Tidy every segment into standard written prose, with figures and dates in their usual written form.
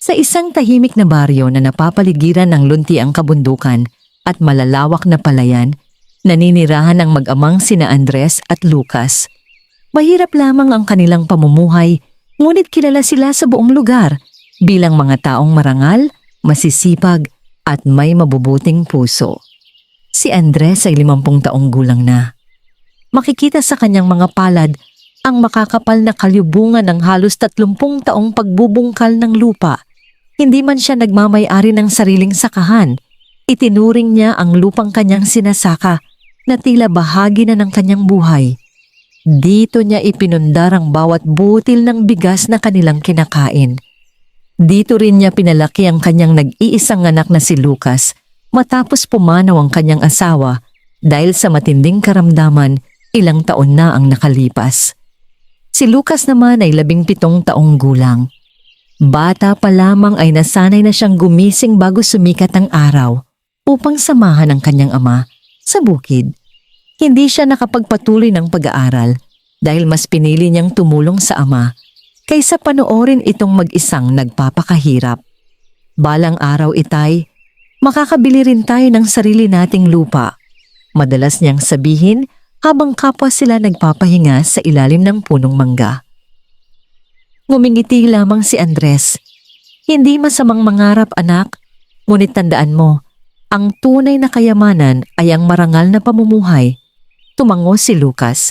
Sa isang tahimik na baryo na napapaligiran ng luntiang kabundukan at malalawak na palayan, naninirahan ang mag-amang sina Andres at Lucas. Mahirap lamang ang kanilang pamumuhay, ngunit kilala sila sa buong lugar bilang mga taong marangal, masisipag at may mabubuting puso. Si Andres ay 50 taong gulang na. Makikita sa kanyang mga palad ang makakapal na kalyubungan ng halos 30 taong pagbubungkal ng lupa. Hindi man siya nagmamay-ari ng sariling sakahan, itinuring niya ang lupang kanyang sinasaka na tila bahagi na ng kanyang buhay. Dito niya ipinundar ang bawat butil ng bigas na kanilang kinakain. Dito rin niya pinalaki ang kanyang nag-iisang anak na si Lucas matapos pumanaw ang kanyang asawa dahil sa matinding karamdaman. Ilang taon na ang nakalipas. Si Lucas naman ay 17 taong gulang. Bata pa lamang ay nasanay na siyang gumising bago sumikat ang araw upang samahan ang kanyang ama sa bukid. Hindi siya nakapagpatuloy ng pag-aaral dahil mas pinili niyang tumulong sa ama kaysa panoorin itong mag-isang nagpapakahirap. Balang araw itay, makakabili rin tayo ng sarili nating lupa. Madalas niyang sabihin habang kapwa sila nagpapahinga sa ilalim ng punong mangga. Ngumingiti lamang si Andres. Hindi masamang mangarap, anak, ngunit tandaan mo, ang tunay na kayamanan ay ang marangal na pamumuhay. Tumango si Lucas.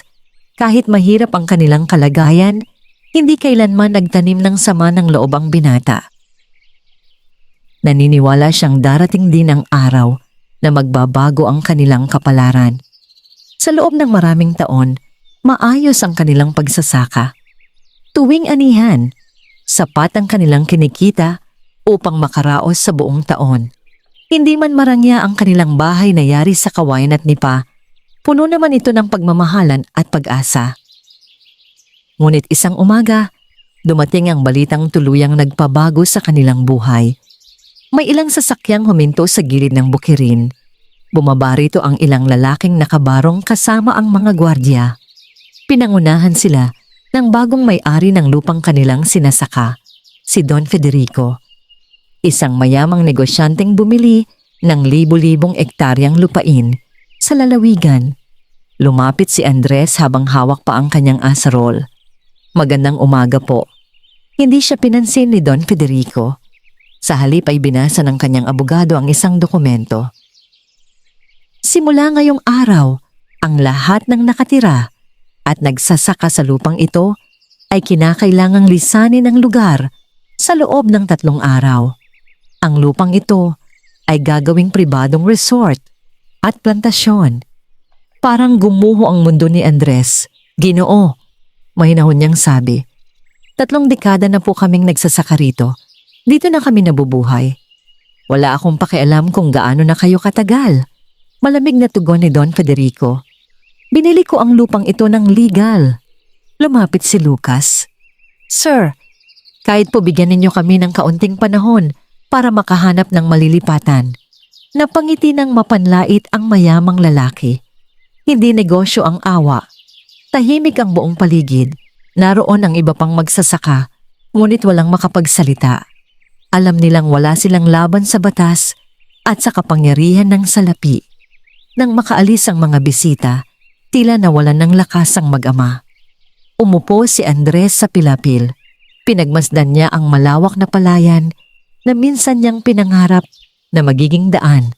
Kahit mahirap ang kanilang kalagayan, hindi kailanman nagtanim ng sama ng loob ang binata. Naniniwala siyang darating din ang araw na magbabago ang kanilang kapalaran. Sa loob ng maraming taon, maayos ang kanilang pagsasaka. Tuwing anihan, sapat ang kanilang kinikita upang makaraos sa buong taon. Hindi man marangya ang kanilang bahay na yari sa kawayan at nipa, puno naman ito ng pagmamahalan at pag-asa. Ngunit isang umaga, dumating ang balitang tuluyang nagpabago sa kanilang buhay. May ilang sasakyang huminto sa gilid ng bukirin. Bumaba rito ang ilang lalaking nakabarong kasama ang mga gwardya. Pinangunahan sila ng bagong may-ari ng lupang kanilang sinasaka, si Don Federico. Isang mayamang negosyanteng bumili ng libo-libong ektaryang lupain sa lalawigan. Lumapit si Andres habang hawak pa ang kanyang asarol. Magandang umaga po. Hindi siya pinansin ni Don Federico. Sa halip ay binasa ng kanyang abogado ang isang dokumento. Simula ngayong araw, ang lahat ng nakatira at nagsasaka sa lupang ito ay kinakailangang lisanin ng lugar sa loob ng 3 araw. Ang lupang ito ay gagawing pribadong resort at plantasyon. Parang gumuho ang mundo ni Andres. Ginoo, mahinahon niyang sabi. 3 dekada na po kaming nagsasaka rito. Dito na kami nabubuhay. Wala akong pakialam kung gaano na kayo katagal. Malamig na tugon ni Don Federico. Binili ko ang lupang ito ng legal. Lumapit si Lucas. Sir, kahit po bigyan ninyo kami ng kaunting panahon para makahanap ng malilipatan. Napangiti ng mapanlait ang mayamang lalaki. Hindi negosyo ang awa. Tahimik ang buong paligid. Naroon ang iba pang magsasaka, ngunit walang makapagsalita. Alam nilang wala silang laban sa batas at sa kapangyarihan ng salapi. Nang makaalis ang mga bisita, tila nawalan ng lakas ang mag-ama. Umupo si Andres sa pilapil. Pinagmasdan niya ang malawak na palayan na minsan niyang pinangarap na magiging daan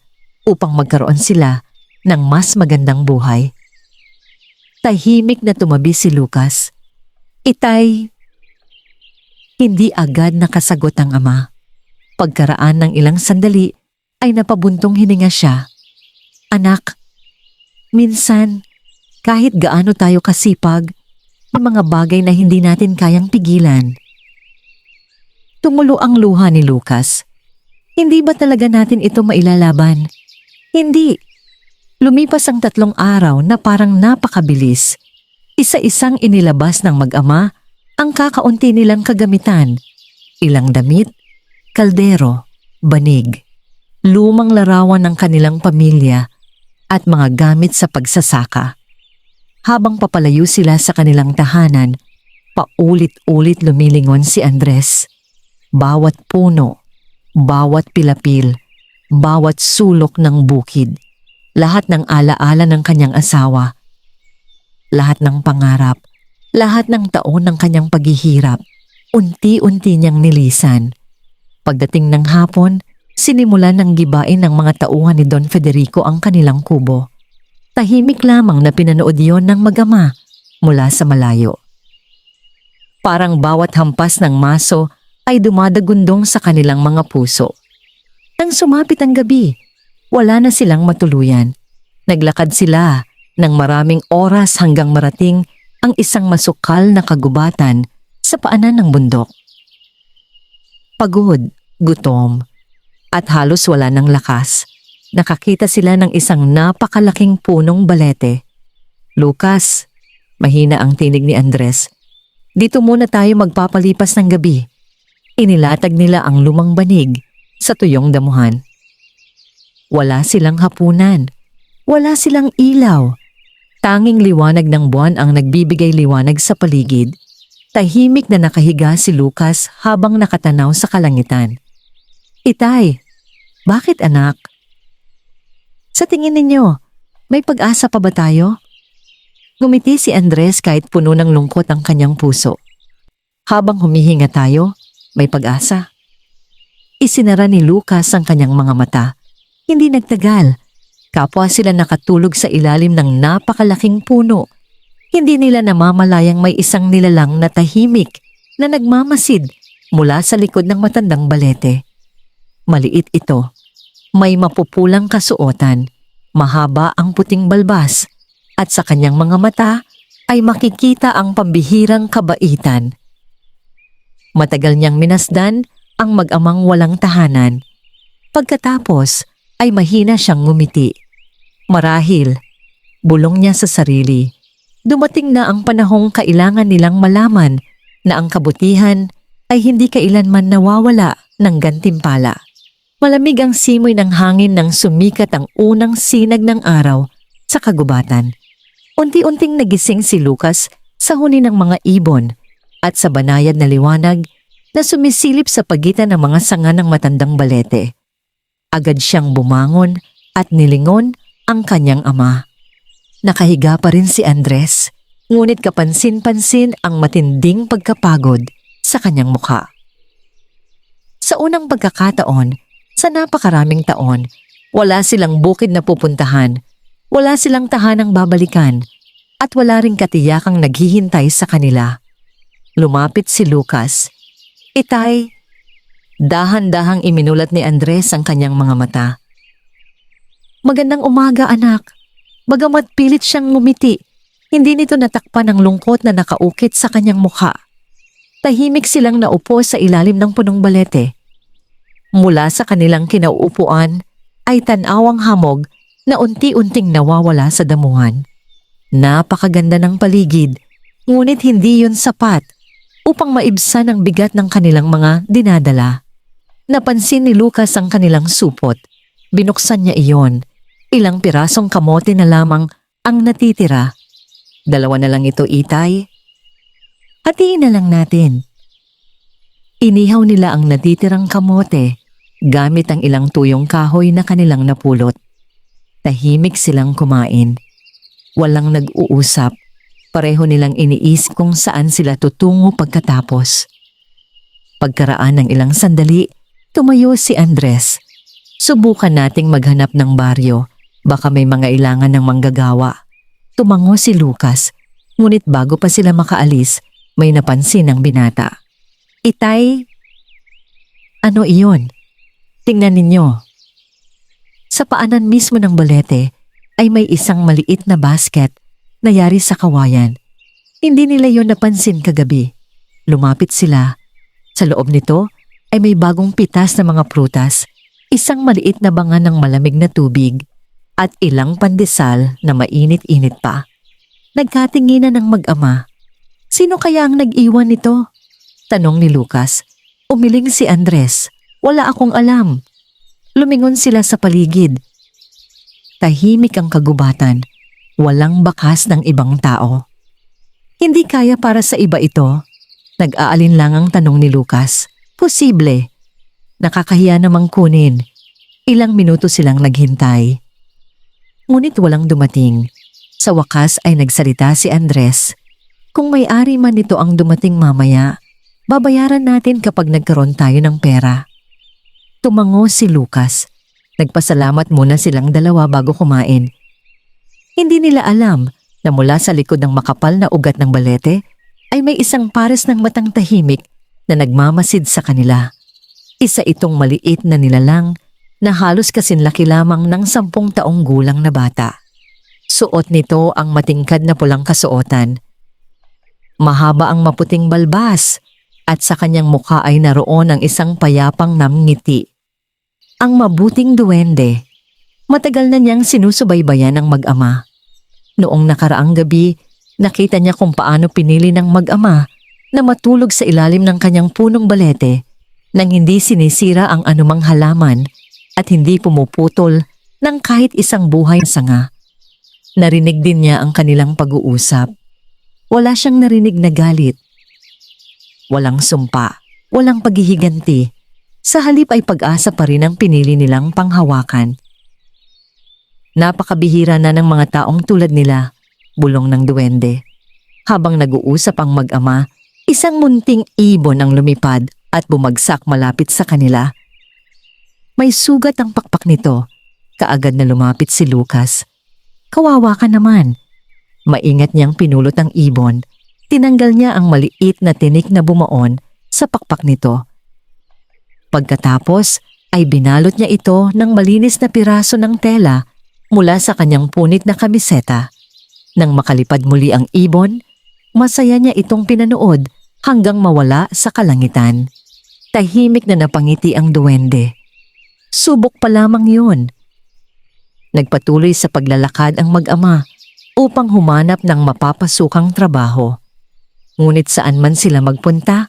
upang magkaroon sila ng mas magandang buhay. Tahimik na tumabi si Lucas. Itay, hindi agad nakasagot ang ama. Pagkaraan ng ilang sandali ay napabuntong hininga siya. Anak, minsan kahit gaano tayo kasipag, may mga bagay na hindi natin kayang pigilan. Tumulo ang luha ni Lucas. Hindi ba talaga natin ito mailalaban? Hindi. Lumipas ang 3 araw na parang napakabilis. Isa-isang inilabas ng mag-ama ang kakaunti nilang kagamitan. Ilang damit, kaldero, banig, lumang larawan ng kanilang pamilya at mga gamit sa pagsasaka. Habang papalayo sila sa kanilang tahanan, paulit-ulit lumilingon si Andres. Bawat puno, bawat pilapil, bawat sulok ng bukid, lahat ng alaala ng kanyang asawa, lahat ng pangarap, lahat ng taon ng kanyang paghihirap, unti-unti niyang nilisan. Pagdating ng hapon, sinimulan ng gibain ng mga tauhan ni Don Federico ang kanilang kubo. Tahimik lamang na pinanood yon ng mag-ama mula sa malayo. Parang bawat hampas ng maso ay dumadagundong sa kanilang mga puso. Nang sumapit ang gabi, wala na silang matuluyan. Naglakad sila ng maraming oras hanggang marating ang isang masukal na kagubatan sa paanan ng bundok. Pagod, gutom, at halos wala ng lakas, nakakita sila ng isang napakalaking punong balete. "Lucas," mahina ang tinig ni Andres, "dito muna tayo magpapalipas ng gabi." Inilatag nila ang lumang banig sa tuyong damuhan. Wala silang hapunan, wala silang ilaw. Tanging liwanag ng buwan ang nagbibigay liwanag sa paligid. Tahimik na nakahiga si Lucas habang nakatanaw sa kalangitan. "Itay, bakit anak? Sa tingin ninyo, may pag-asa pa ba tayo?" Ngumiti si Andres kahit puno ng lungkot ang kanyang puso. "Habang humihinga tayo, may pag-asa." Isinara ni Lucas ang kanyang mga mata. Hindi nagtagal. Kapwa sila nakatulog sa ilalim ng napakalaking puno. Hindi nila namamalayang may isang nilalang na tahimik na nagmamasid mula sa likod ng matandang balete. Maliit ito. May mapupulang kasuotan, mahaba ang puting balbas, at sa kanyang mga mata ay makikita ang pambihirang kabaitan. Matagal niyang minasdan ang mag-amang walang tahanan. Pagkatapos ay mahina siyang ngumiti. Marahil, bulong niya sa sarili, dumating na ang panahong kailangan nilang malaman na ang kabutihan ay hindi kailanman nawawala ng gantimpala. Malamig ang simoy ng hangin nang sumikat ang unang sinag ng araw sa kagubatan. Unti-unting nagising si Lucas sa huni ng mga ibon at sa banayad na liwanag na sumisilip sa pagitan ng mga sanga ng matandang balete. Agad siyang bumangon at nilingon ang kanyang ama. Nakahiga pa rin si Andres, ngunit kapansin-pansin ang matinding pagkapagod sa kanyang mukha. Sa unang pagkakataon, sa napakaraming taon, wala silang bukid na pupuntahan, wala silang tahanang babalikan, at wala ring katiyakang naghihintay sa kanila. Lumapit si Lucas. "Itay," dahan-dahang iminulat ni Andres ang kanyang mga mata. "Magandang umaga, anak." Bagamat pilit siyang ngumiti, hindi nito natakpan ang lungkot na nakaukit sa kanyang mukha. Tahimik silang naupo sa ilalim ng punong balete. Mula sa kanilang kinauupuan ay tanawang hamog na unti-unting nawawala sa damuhan. Napakaganda ng paligid, ngunit hindi yun sapat upang maibsan ang bigat ng kanilang mga dinadala. Napansin ni Lucas ang kanilang supot. Binuksan niya iyon. Ilang pirasong kamote na lamang ang natitira. "Dalawa na lang ito, itay." "Hatiin na lang natin." Inihaw nila ang natitirang kamote gamit ang ilang tuyong kahoy na kanilang napulot. Tahimik silang kumain. Walang nag-uusap. Pareho nilang iniisip kung saan sila tutungo pagkatapos. Pagkaraan ng ilang sandali, tumayo si Andres. "Subukan nating maghanap ng baryo. Baka may mga ilangan ng manggagawa." Tumango si Lucas, ngunit bago pa sila makaalis, may napansin ang binata. "Itay, ano iyon? Tingnan ninyo." Sa paanan mismo ng balete ay may isang maliit na basket na yari sa kawayan. Hindi nila yon napansin kagabi. Lumapit sila. Sa loob nito ay may bagong pitas na mga prutas, isang maliit na banga ng malamig na tubig, at ilang pandesal na mainit-init pa. Nagkatinginan ng mag-ama. "Sino kaya ang nag-iwan nito?" tanong ni Lucas. Umiling si Andres. "Wala akong alam." Lumingon sila sa paligid. Tahimik ang kagubatan. Walang bakas ng ibang tao. "Hindi kaya para sa iba ito?" Nag-aalinlangang tanong ni Lucas. Posible. Nakakahiya namang kunin. Ilang minuto silang naghintay. Ngunit walang dumating. Sa wakas ay nagsalita si Andres. Kung may-ari man nito ang dumating mamaya, babayaran natin kapag nagkaroon tayo ng pera. Tumango si Lucas. Nagpasalamat muna silang dalawa bago kumain. Hindi nila alam na mula sa likod ng makapal na ugat ng balete ay may isang pares ng matang tahimik na nagmamasid sa kanila. Isa itong maliit na nilalang na halos kasinlaki lamang ng 10 taong gulang na bata. Suot nito ang matingkad na pulang kasuotan. Mahaba ang maputing balbas at sa kanyang mukha ay naroon ang isang payapang namngiti. Ang mabuting duwende. Matagal na niyang sinusubaybayan ng mag-ama. Noong nakaraang gabi, nakita niya kung paano pinili ng mag-ama na matulog sa ilalim ng kanyang punong balete nang hindi sinisira ang anumang halaman at hindi pumuputol ng kahit isang buhay na sanga. Narinig din niya ang kanilang pag-uusap. Wala siyang narinig na galit. Walang sumpa, walang paghihiganti. Sa halip ay pag-asa pa rin ang pinili nilang panghawakan. Napakabihira na ng mga taong tulad nila, bulong ng duwende. Habang nag-uusap ang mag-ama, isang munting ibon ang lumipad at bumagsak malapit sa kanila. May sugat ang pakpak nito. Kaagad na lumapit si Lucas. Kawawa ka naman. Maingat niyang pinulot ang ibon. Tinanggal niya ang maliit na tinik na bumaon sa pakpak nito. Pagkatapos ay binalot niya ito ng malinis na piraso ng tela mula sa kanyang punit na kamiseta. Nang makalipad muli ang ibon, masaya niya itong pinanood hanggang mawala sa kalangitan. Tahimik na napangiti ang duwende. Subok pa lamang yun. Nagpatuloy sa paglalakad ang mag-ama upang humanap ng mapapasukang trabaho. Ngunit saan man sila magpunta,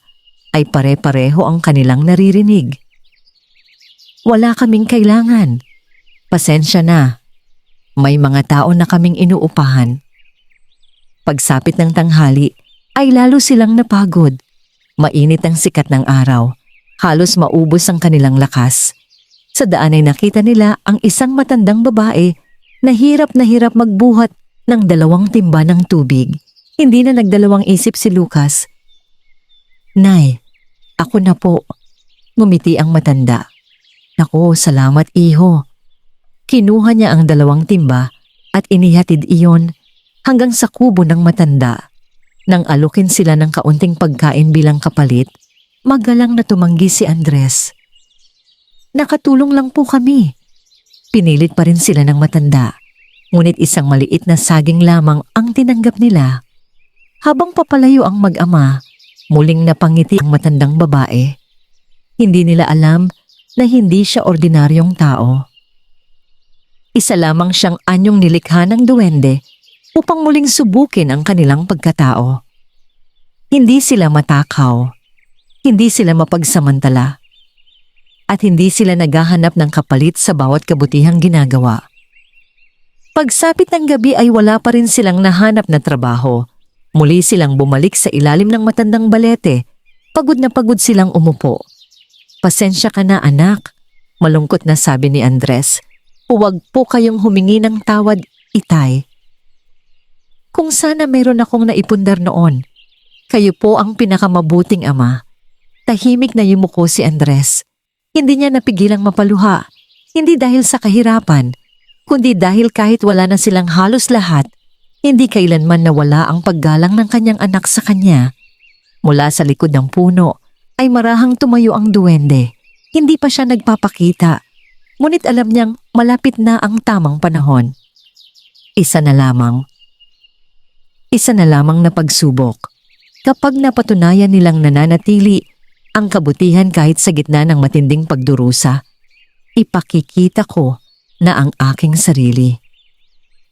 ay pare-pareho ang kanilang naririnig. Wala kaming kailangan. Pasensya na. May mga tao na kaming inuupahan. Pagsapit ng tanghali, ay lalo silang napagod. Mainit ang sikat ng araw. Halos maubos ang kanilang lakas. Sa daan ay nakita nila ang isang matandang babae na hirap magbuhat ng 2 timba ng tubig. Hindi na nagdalawang isip si Lucas. Nay, ako na po. Ngumiti ang matanda. Naku, salamat iho. Kinuha niya ang 2 timba at inihatid iyon hanggang sa kubo ng matanda. Nang alukin sila ng kaunting pagkain bilang kapalit, magalang na tumanggi si Andres. Nakatulong lang po kami. Pinilit pa rin sila ng matanda. Ngunit isang maliit na saging lamang ang tinanggap nila. Habang papalayo ang mag-ama, muling napangiti ang matandang babae. Hindi nila alam na hindi siya ordinaryong tao. Isa lamang siyang anyong nilikha ng duwende upang muling subukin ang kanilang pagkatao. Hindi sila matakaw, hindi sila mapagsamantala, at hindi sila naghahanap ng kapalit sa bawat kabutihang ginagawa. Pagsapit ng gabi ay wala pa rin silang nahanap na trabaho. Muli silang bumalik sa ilalim ng matandang balete. Pagod na pagod silang umupo. Pasensya ka na anak, malungkot na sabi ni Andres. Huwag po kayong humingi ng tawad, itay. Kung sana mayroon akong naipundar noon. Kayo po ang pinakamabuting ama. Tahimik na yumuko si Andres. Hindi niya napigilang mapaluha. Hindi dahil sa kahirapan, kundi dahil kahit wala na silang halos lahat, hindi kailanman nawala ang paggalang ng kanyang anak sa kanya. Mula sa likod ng puno ay marahang tumayo ang duwende. Hindi pa siya nagpapakita, ngunit alam niyang malapit na ang tamang panahon. Isa na lamang na pagsubok. Kapag napatunayan nilang nananatili ang kabutihan kahit sa gitna ng matinding pagdurusa, ipakikita ko na ang aking sarili.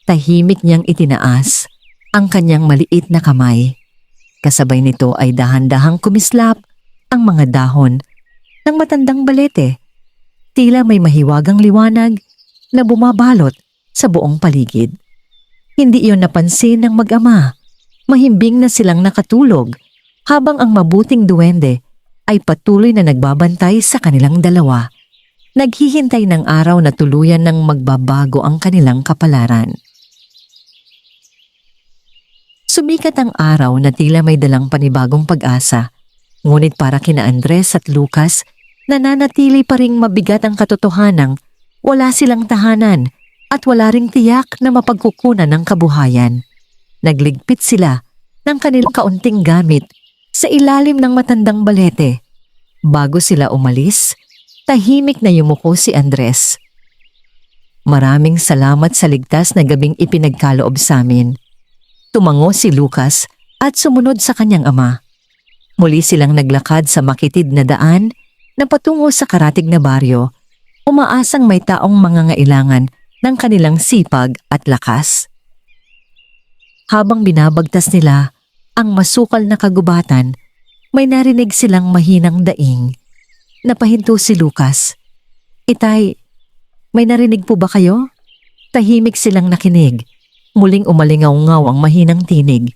Tahimik niyang itinaas ang kanyang maliit na kamay. Kasabay nito ay dahan-dahang kumislap ang mga dahon ng matandang balete. Tila may mahiwagang liwanag na bumabalot sa buong paligid. Hindi iyon napansin ng mag-ama. Mahimbing na silang nakatulog habang ang mabuting duwende ay patuloy na nagbabantay sa kanilang dalawa. Naghihintay ng araw na tuluyan ng magbabago ang kanilang kapalaran. Sumikat ang araw na tila may dalang panibagong pag-asa. Ngunit para kina Andres at Lucas, nananatili pa ring mabigat ang katotohanang wala silang tahanan at wala ring tiyak na mapagkukunan ng kabuhayan. Nagligpit sila ng kanilang kaunting gamit sa ilalim ng matandang balete. Bago sila umalis, tahimik na yumuko si Andres. Maraming salamat sa ligtas na gabing ipinagkaloob sa amin. Tumango si Lucas at sumunod sa kanyang ama. Muli silang naglakad sa makitid na daan na patungo sa karatig na baryo, umaasang may taong mangangailangan ng kanilang sipag at lakas. Habang binabagtas nila ang masukal na kagubatan, may narinig silang mahinang daing. Napahinto si Lucas. "Itay, may narinig po ba kayo?" Tahimik silang nakinig. Muling umalingaw-ngaw ang mahinang tinig.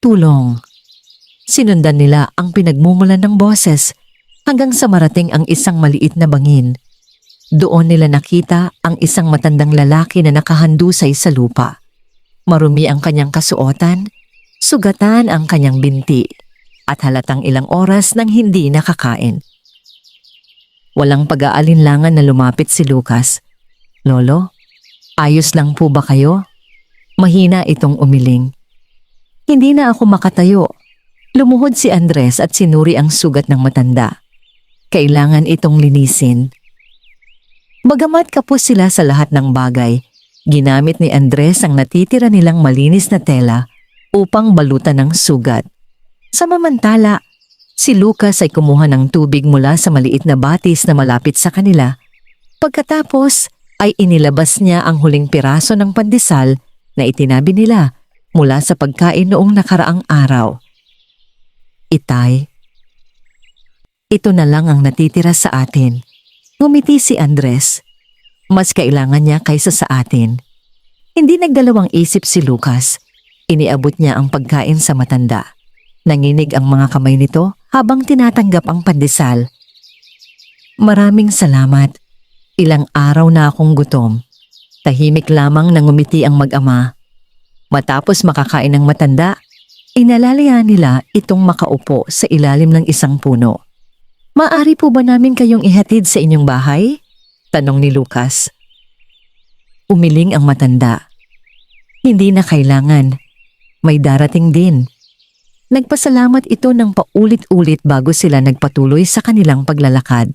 "Tulong." Sinundan nila ang pinagmumulan ng boses hanggang sa marating ang isang maliit na bangin. Doon nila nakita ang isang matandang lalaki na nakahandusay sa lupa. Marumi ang kanyang kasuotan, sugatan ang kanyang binti, at halatang ilang oras nang hindi nakakain. Walang pag-aalinlangan na lumapit si Lucas. "Lolo, ayos lang po ba kayo?" Mahina itong umiling. "Hindi na ako makatayo." Lumuhod si Andres at sinuri ang sugat ng matanda. Kailangan itong linisin. Bagamat kapos sila sa lahat ng bagay, ginamit ni Andres ang natitira nilang malinis na tela upang balutan ng sugat. Samamantala, si Lucas ay kumuha ng tubig mula sa maliit na batis na malapit sa kanila. Pagkatapos ay inilabas niya ang huling piraso ng pandesal na itinabi nila mula sa pagkain noong nakaraang araw. "Itay, ito na lang ang natitira sa atin." Ngumiti si Andres. Mas kailangan niya kaysa sa atin. Hindi nagdalawang isip si Lucas. Iniabot niya ang pagkain sa matanda. Nanginig ang mga kamay nito habang tinatanggap ang pandesal. "Maraming salamat. Ilang araw na akong gutom." Tahimik lamang nang ngumiti ang mag-ama. Matapos makakain ng matanda, inalalayan nila itong makaupo sa ilalim ng isang puno. "Maaari po ba namin kayong ihatid sa inyong bahay?" tanong ni Lucas. Umiling ang matanda. "Hindi na kailangan. May darating din." Nagpasalamat ito ng paulit-ulit bago sila nagpatuloy sa kanilang paglalakad.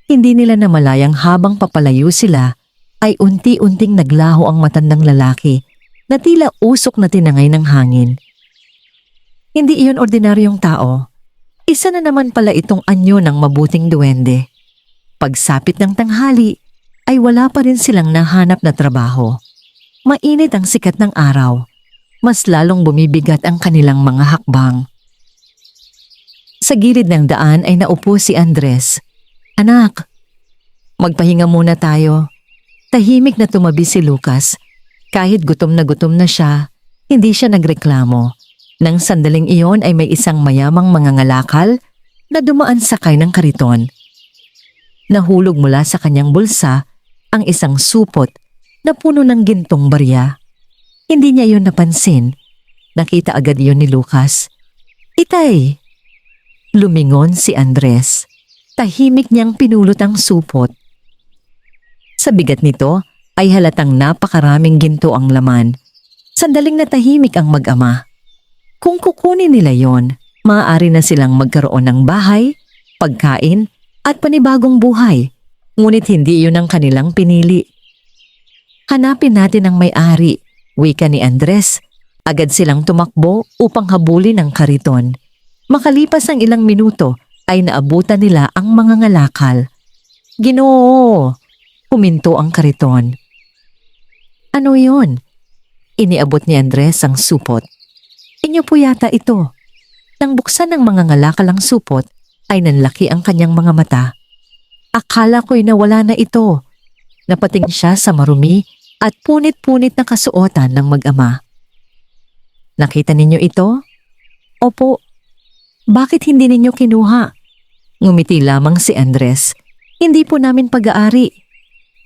Hindi nila namalayang habang papalayo sila ay unti-unting naglaho ang matandang lalaki na tila usok na tinangay ng hangin. Hindi iyon ordinaryong tao. Isa na naman pala itong anyo ng mabuting duwende. Pagsapit ng tanghali ay wala pa rin silang nahanap na trabaho. Mainit ang sikat ng araw. Mas lalong bumibigat ang kanilang mga hakbang. Sa gilid ng daan ay naupo si Andres. "Anak, magpahinga muna tayo." Tahimik na tumabi si Lucas. Kahit gutom na siya, hindi siya nagreklamo. Nang sandaling iyon ay may isang mayamang mangangalakal na dumaan sakay ng kariton. Nahulog mula sa kanyang bulsa ang isang supot na puno ng gintong barya. Hindi niya iyon napansin. Nakita agad iyon ni Lucas. "Itay!" Lumingon si Andres. Tahimik niyang pinulot ang supot. Sa bigat nito ay halatang napakaraming ginto ang laman. Sandaling natahimik ang mag-ama. Kung kukunin nila yon, maaari na silang magkaroon ng bahay, pagkain at panibagong buhay. Ngunit hindi yun ang kanilang pinili. "Hanapin natin ang may-ari," wika ni Andres. Agad silang tumakbo upang habulin ang kariton. Makalipas ang ilang minuto ay naabutan nila ang mga ngalakal. "Ginoo!" Huminto ang kariton. "Ano yon?" Iniabot ni Andres ang supot. "Inyo po yata ito." Nang buksan ng mga ngalakal ang supot, ay nanlaki ang kanyang mga mata. "Akala ko'y nawala na ito." Napatingin siya sa marumi at punit-punit na kasuotan ng mag-ama. "Nakita ninyo ito?" "Opo." Bakit hindi ninyo kinuha? Ngumiti lamang si Andres. Hindi po namin pag-aari.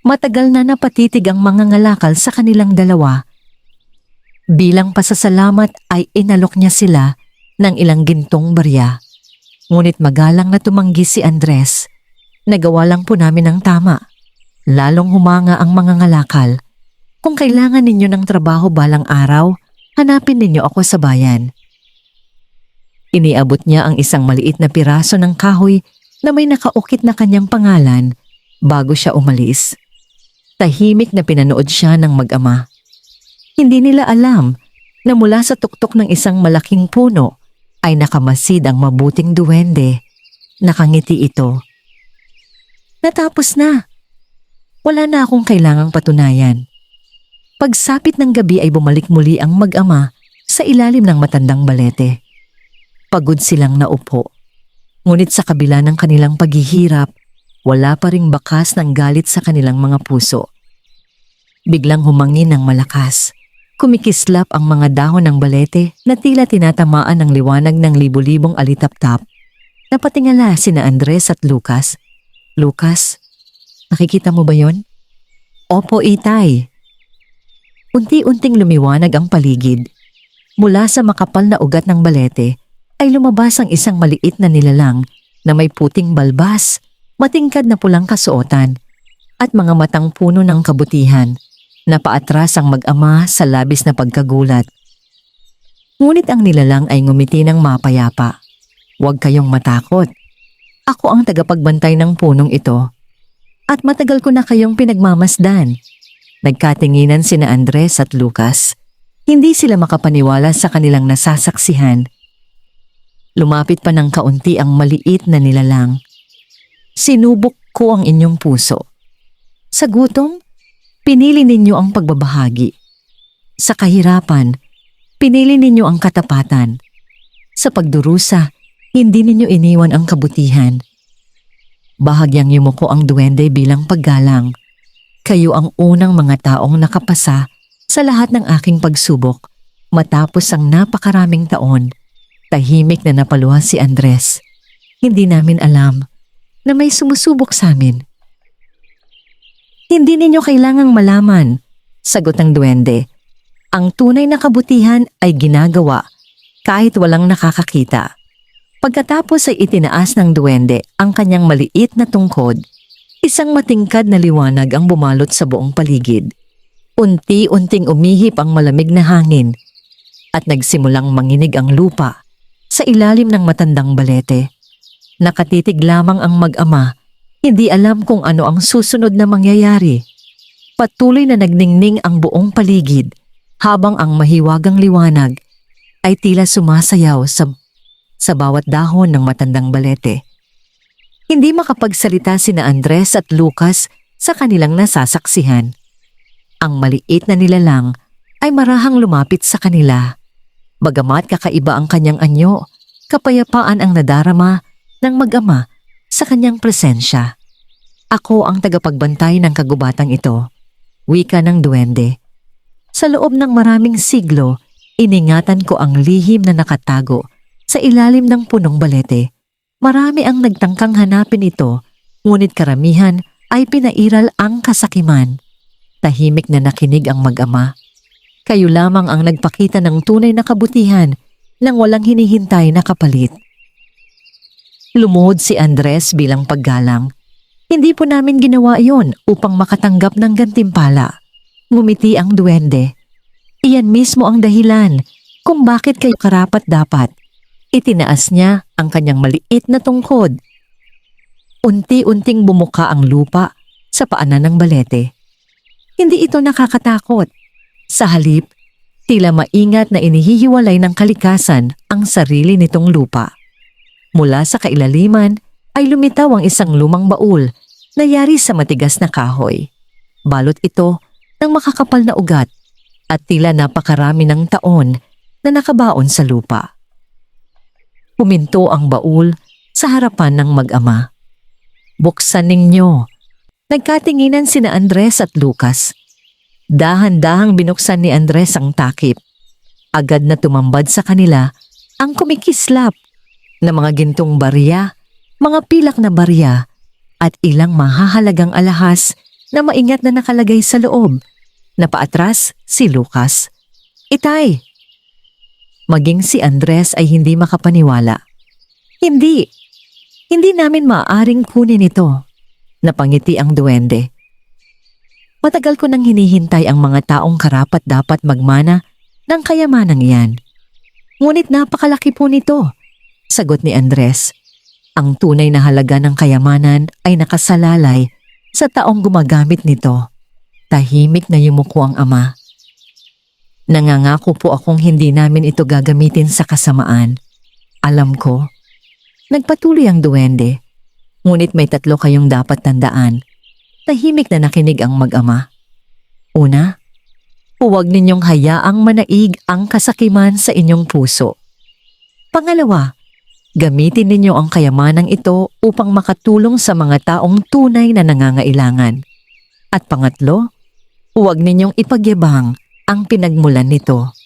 Matagal na napatitig ang mga ngalakal sa kanilang dalawa. Bilang pasasalamat ay inalok niya sila ng ilang gintong barya. Ngunit magalang na tumanggi si Andres. Nagawa lang po namin ang tama. Lalong humanga ang mga ngalakal. Kung kailangan ninyo ng trabaho balang araw, hanapin ninyo ako sa bayan. Iniabot niya ang isang maliit na piraso ng kahoy na may nakaukit na kanyang pangalan bago siya umalis. Tahimik na pinanood siya ng mag-ama. Hindi nila alam na mula sa tuktok ng isang malaking puno ay nakamasid ang mabuting duwende. Nakangiti ito. Natapos na. Wala na akong kailangang patunayan. Pagsapit ng gabi ay bumalik muli ang mag-ama sa ilalim ng matandang balete. Pagod silang naupo. Ngunit sa kabila ng kanilang paghihirap, wala pa ring bakas ng galit sa kanilang mga puso. Biglang humangin ng malakas. Kumikislap ang mga dahon ng balete na tila tinatamaan ng liwanag ng libu-libong alitap-tap. Napatingala sina Andres at Lucas. Lucas, nakikita mo ba yon? Opo, itay. Unti-unting lumiwanag ang paligid. Mula sa makapal na ugat ng balete ay lumabas ang isang maliit na nilalang na may puting balbas, matingkad na pulang kasuotan, at mga matang puno ng kabutihan. Napaatras ang mag-ama sa labis na pagkagulat. Ngunit ang nilalang ay ngumiti ng mapayapa. Huwag kayong matakot. Ako ang tagapagbantay ng punong ito. At matagal ko na kayong pinagmamasdan. Nagkatinginan sina Andres at Lucas. Hindi sila makapaniwala sa kanilang nasasaksihan. Lumapit pa ng kaunti ang maliit na nilalang. Sinubok ko ang inyong puso. Sa gutom, pinili ninyo ang pagbabahagi. Sa kahirapan, pinili ninyo ang katapatan. Sa pagdurusa, hindi ninyo iniwan ang kabutihan. Bahagyang yumuko ang duwende bilang paggalang. Kayo ang unang mga taong nakapasa sa lahat ng aking pagsubok matapos ang napakaraming taon. Tahimik na napaluha si Andres. Hindi namin alam na may sumusubok sa amin. Hindi ninyo kailangang malaman, sagot ng duwende. Ang tunay na kabutihan ay ginagawa kahit walang nakakakita. Pagkatapos ay itinaas ng duwende ang kanyang maliit na tungkod. Isang matingkad na liwanag ang bumalot sa buong paligid. Unti-unting umihip ang malamig na hangin at nagsimulang manginig ang lupa sa ilalim ng matandang balete. Nakatitig lamang ang mag-ama, hindi alam kung ano ang susunod na mangyayari. Patuloy na nagningning ang buong paligid habang ang mahiwagang liwanag ay tila sumasayaw sa bawat dahon ng matandang balete. Hindi makapagsalita sina Andres at Lucas sa kanilang nasasaksihan. Ang maliit na nilalang ay marahang lumapit sa kanila. Bagamat kakaiba ang kanyang anyo, kapayapaan ang nadarama ng mag-ama sa kanyang presensya. Ako ang tagapagbantay ng kagubatang ito, wika ng duwende. Sa loob ng maraming siglo, iningatan ko ang lihim na nakatago sa ilalim ng punong balete. Marami ang nagtangkang hanapin ito, ngunit karamihan ay pinairal ang kasakiman. Tahimik na nakinig ang mag-ama. Kayo lamang ang nagpakita ng tunay na kabutihan nang walang hinihintay na kapalit. Lumuhod si Andres bilang paggalang. Hindi po namin ginawa iyon upang makatanggap ng gantimpala. Ngumiti ang duwende. Iyan mismo ang dahilan kung bakit kayo karapat-dapat. Itinaas niya ang kanyang maliit na tungkod. Unti-unting bumuka ang lupa sa paanan ng balete. Hindi ito nakakatakot. Sa halip, tila maingat na inihihiwalay ng kalikasan ang sarili nitong lupa. Mula sa kailaliman ay lumitaw ang isang lumang baul na yari sa matigas na kahoy. Balot ito ng makakapal na ugat at tila napakarami ng taon na nakabaon sa lupa. Huminto ang baul sa harapan ng mag-ama. Buksan ninyo. Nagkatinginan sina Andres at Lucas. Dahan-dahang binuksan ni Andres ang takip. Agad na tumambad sa kanila ang kumikislap. na mga gintong barya, mga pilak na barya, at ilang mahahalagang alahas na maingat na nakalagay sa loob. Napaatras si Lucas. Itay! Maging si Andres ay hindi makapaniwala. Hindi namin maaaring kunin ito. Napangiti ang duwende. Matagal ko nang hinihintay ang mga taong karapat dapat magmana ng kayamanang iyan. Ngunit napakalaki po nito, sagot ni Andres. Ang tunay na halaga ng kayamanan ay nakasalalay sa taong gumagamit nito. Tahimik na yumuko ang ama. Nangangako po akong hindi namin ito gagamitin sa kasamaan. Alam ko. Nagpatuloy ang duwende. Ngunit may 3 kayong dapat tandaan. Tahimik na nakinig ang mag-ama. Una, huwag ninyong hayaang manaig ang kasakiman sa inyong puso. Pangalawa, gamitin ninyo ang kayamanang ito upang makatulong sa mga taong tunay na nangangailangan. At pangatlo, huwag ninyong ipagyabang ang pinagmulan nito.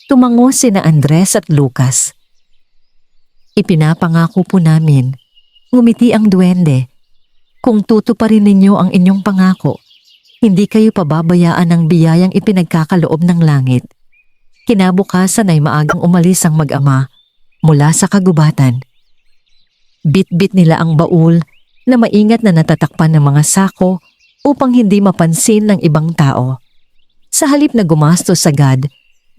Tumango sina Andres at Lucas. Ipinapangako po namin, ngumiti ang duwende. Kung tutuparin ninyo ang inyong pangako, hindi kayo pababayaan ng biyayang ipinagkakaloob ng langit. Kinabukasan ay maagang umalis ang mag-ama mula sa kagubatan. Bit-bit nila ang baul na maingat na natatakpan ng mga sako upang hindi mapansin ng ibang tao. Sa halip na gumastos agad,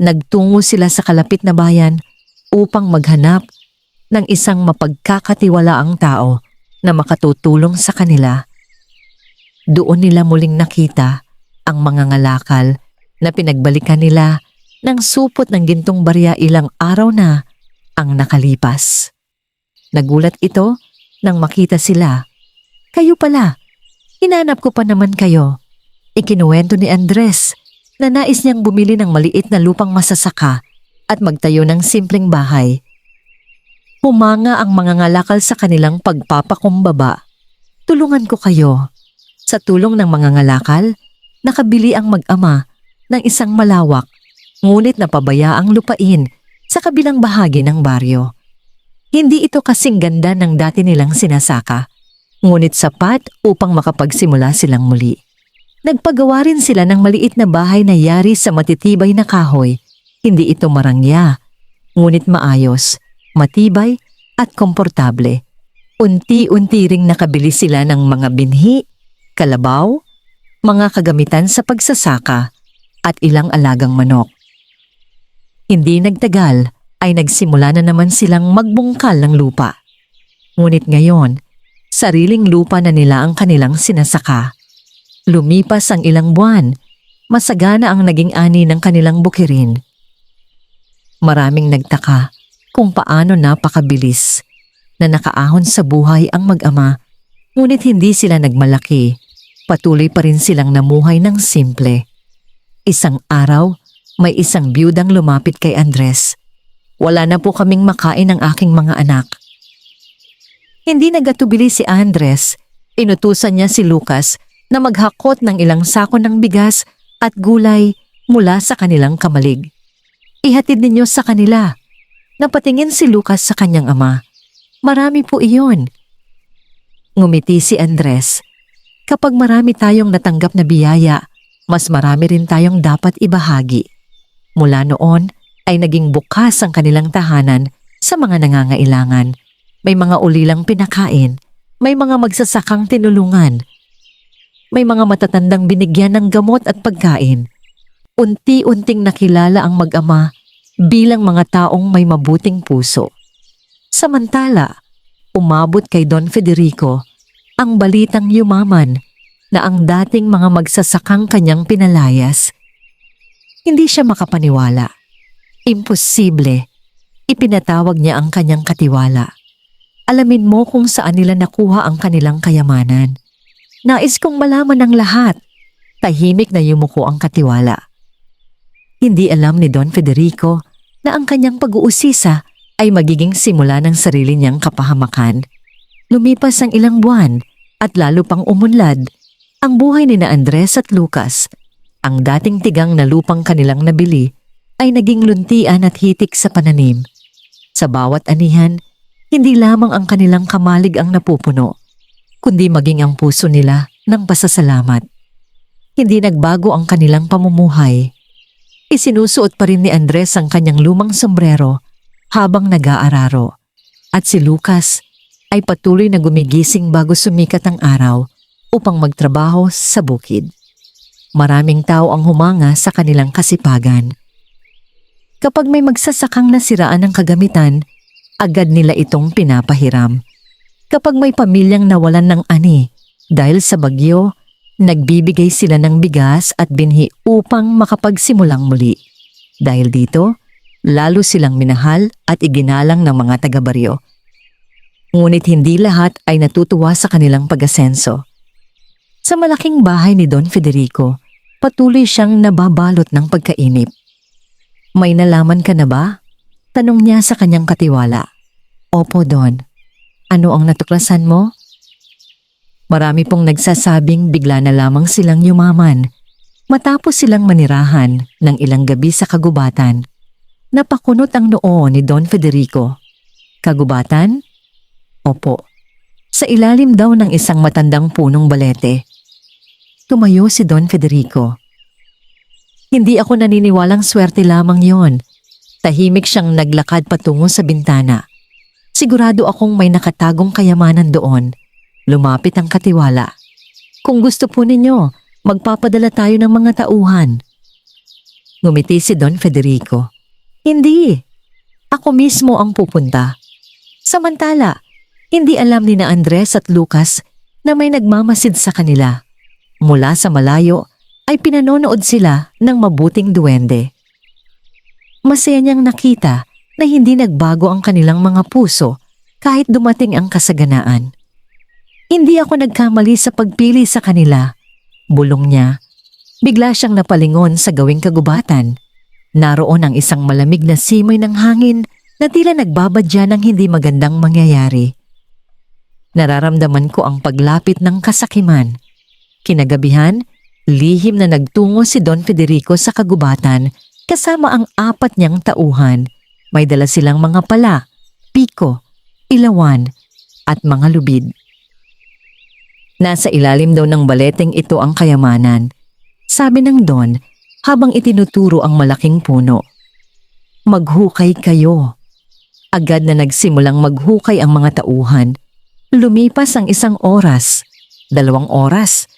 nagtungo sila sa kalapit na bayan upang maghanap ng isang mapagkakatiwalaang tao na makatutulong sa kanila. Doon nila muling nakita ang mga ngalakal na pinagbalikan nila ng supot ng gintong barya ilang araw na ang nakalipas. Nagulat ito nang makita sila. Kayo pala, hinanap ko pa naman kayo. Ikinuwento ni Andres na nais niyang bumili ng maliit na lupang masasaka at magtayo ng simpleng bahay. Humanga ang mga ngalakal sa kanilang pagpapakumbaba. Tulungan ko kayo. Sa tulong ng mga ngalakal, nakabili ang mag-ama ng isang malawak, ngunit napabayaang lupain sa kabilang bahagi ng baryo. Hindi ito kasing ganda ng dati nilang sinasaka, ngunit sapat upang makapagsimula silang muli. Nagpagawa rin sila ng maliit na bahay na yari sa matitibay na kahoy. Hindi ito marangya, ngunit maayos, matibay at komportable. Unti-unti ring nakabili sila ng mga binhi, kalabaw, mga kagamitan sa pagsasaka at ilang alagang manok. Hindi nagtagal ay nagsimula na naman silang magbungkal ng lupa. Ngunit ngayon, sariling lupa na nila ang kanilang sinasaka. Lumipas ang ilang buwan, masagana ang naging ani ng kanilang bukirin. Maraming nagtaka kung paano napakabilis na nakaahon sa buhay ang mag-ama, ngunit hindi sila nagmalaki. Patuloy pa rin silang namuhay ng simple. Isang araw, may isang biyudang lumapit kay Andres. Wala na po kaming makain ng aking mga anak. Hindi nagatubili si Andres. Inutusan niya si Lucas na maghakot ng ilang sako ng bigas at gulay mula sa kanilang kamalig. Ihatid ninyo sa kanila. Napatingin si Lucas sa kanyang ama. Marami po iyon. Ngumiti si Andres. Kapag marami tayong natanggap na biyaya, mas marami rin tayong dapat ibahagi. Mula noon ay naging bukas ang kanilang tahanan sa mga nangangailangan. May mga ulilang pinakain, may mga magsasakang tinulungan, may mga matatandang binigyan ng gamot at pagkain. Unti-unting nakilala ang mag-ama bilang mga taong may mabuting puso. Samantala, umabot kay Don Federico ang balitang yumaman na ang dating mga magsasakang kanyang pinalayas. Hindi siya makapaniwala. Imposible. Ipinatawag niya ang kanyang katiwala. Alamin mo kung saan nila nakuha ang kanilang kayamanan. Nais kong malaman ang lahat. Tahimik na yumuko ang katiwala. Hindi alam ni Don Federico na ang kanyang pag-uusisa ay magiging simula ng sarili niyang kapahamakan. Lumipas ang ilang buwan at lalo pang umunlad ang buhay ni na Andres at Lucas. Ang dating tigang na lupang kanilang nabili ay naging luntian at hitik sa pananim. Sa bawat anihan, Hindi lamang ang kanilang kamalig ang napupuno, kundi maging ang puso nila ng pasasalamat. Hindi nagbago ang kanilang pamumuhay. Isinusuot pa rin ni Andres ang kanyang lumang sombrero habang nag-aararo. At si Lucas ay patuloy na gumigising bago sumikat ang araw upang magtrabaho sa bukid. Maraming tao ang humanga sa kanilang kasipagan. Kapag may magsasakang nasiraan ng kagamitan, agad nila itong pinapahiram. Kapag may pamilyang nawalan ng ani dahil sa bagyo, nagbibigay sila ng bigas at binhi upang makapagsimulang muli. Dahil dito, lalo silang minahal at iginalang ng mga taga-baryo. Ngunit hindi lahat ay natutuwa sa kanilang pag-asenso. Sa malaking bahay ni Don Federico, patuloy siyang nababalot ng pagkainip. May nalaman ka na ba? Tanong niya sa kanyang katiwala. Opo, Don. Ano ang natuklasan mo? Marami pong nagsasabing bigla na lamang silang yumaman matapos silang manirahan ng ilang gabi sa kagubatan. Napakunot ang noo ni Don Federico. Kagubatan? Opo. Sa ilalim daw ng isang matandang punong balete. Tumayo si Don Federico. Hindi ako naniniwalang swerte lamang yon. Tahimik siyang naglakad patungo sa bintana. Sigurado akong may nakatagong kayamanan doon. Lumapit ang katiwala. Kung gusto po ninyo, magpapadala tayo ng mga tauhan. Ngumiti si Don Federico. Hindi. Ako mismo ang pupunta. Samantala, hindi alam ni na Andres at Lucas na may nagmamasid sa kanila. Mula sa malayo ay pinanonood sila ng mabuting duwende. Masaya niyang nakita na hindi nagbago ang kanilang mga puso kahit dumating ang kasaganaan. Hindi ako nagkamali sa pagpili sa kanila, bulong niya. Bigla siyang napalingon sa gawing kagubatan. Naroon ang isang malamig na simoy ng hangin na tila nagbabadya ng hindi magandang mangyayari. Nararamdaman ko ang paglapit ng kasakiman. Kinagabihan, lihim na nagtungo si Don Federico sa kagubatan kasama ang 4 niyang tauhan. May dala silang mga pala, piko, ilawan, at mga lubid. Nasa ilalim daw ng baleteng ito ang kayamanan, sabi ng Don habang itinuturo ang malaking puno. Maghukay kayo. Agad na nagsimulang maghukay ang mga tauhan. Lumipas ang 1 oras, 2 oras,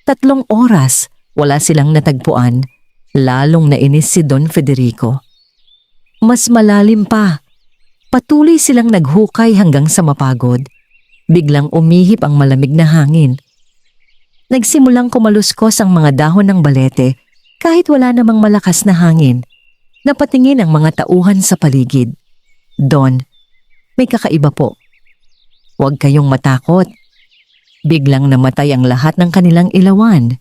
3 oras, wala silang natagpuan. Lalong nainis si Don Federico. Mas malalim pa. Patuloy silang naghukay hanggang sa mapagod. Biglang umihip ang malamig na hangin. Nagsimulang kumaluskos ang mga dahon ng balete kahit wala namang malakas na hangin. Napatingin ang mga tauhan sa paligid. Don, may kakaiba po. Huwag kayong matakot. Biglang namatay ang lahat ng kanilang ilawan.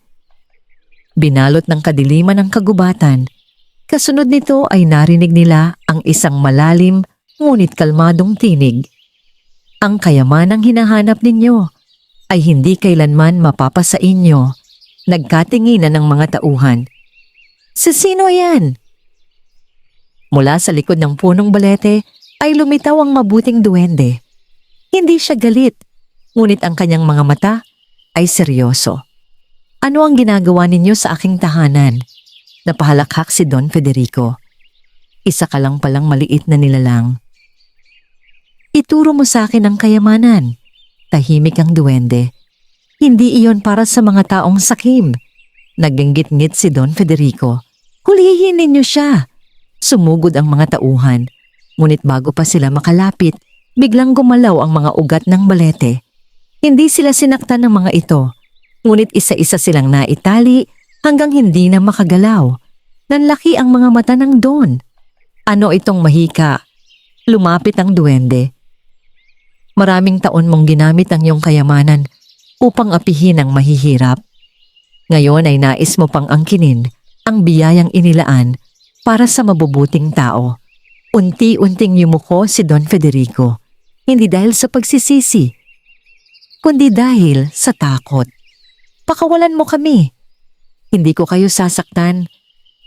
Binalot ng kadiliman ang kagubatan. Kasunod nito ay narinig nila ang isang malalim ngunit kalmadong tinig. Ang kayamanang hinahanap ninyo ay hindi kailanman mapapasa inyo. Nagkatinginan ng mga tauhan. Si sino yan? Mula sa likod ng punong balete ay lumitaw ang mabuting duwende. Hindi siya galit, ngunit ang kanyang mga mata ay seryoso. Ano ang ginagawa ninyo sa aking tahanan? Napahalakhak si Don Federico. Isa ka lang palang maliit na nilalang. Ituro mo sa akin ang kayamanan. Tahimik ang duwende. Hindi iyon para sa mga taong sakim. Naginggit-ngit si Don Federico. Hulihin ninyo siya. Sumugod ang mga tauhan. Ngunit bago pa sila makalapit, biglang gumalaw ang mga ugat ng balete. Hindi sila sinaktan ng mga ito. Ngunit isa-isa silang naitali hanggang hindi na makagalaw. Nanlaki ang mga mata ng Don. Ano itong mahika? Lumapit ang duwende. Maraming taon mong ginamit ang iyong kayamanan upang apihin ang mahihirap. Ngayon ay nais mo pang angkinin ang biyayang inilaan para sa mabubuting tao. Unti-unting yumuko si Don Federico, hindi dahil sa pagsisisi, kundi dahil sa takot. Pakawalan mo kami. Hindi ko kayo sasaktan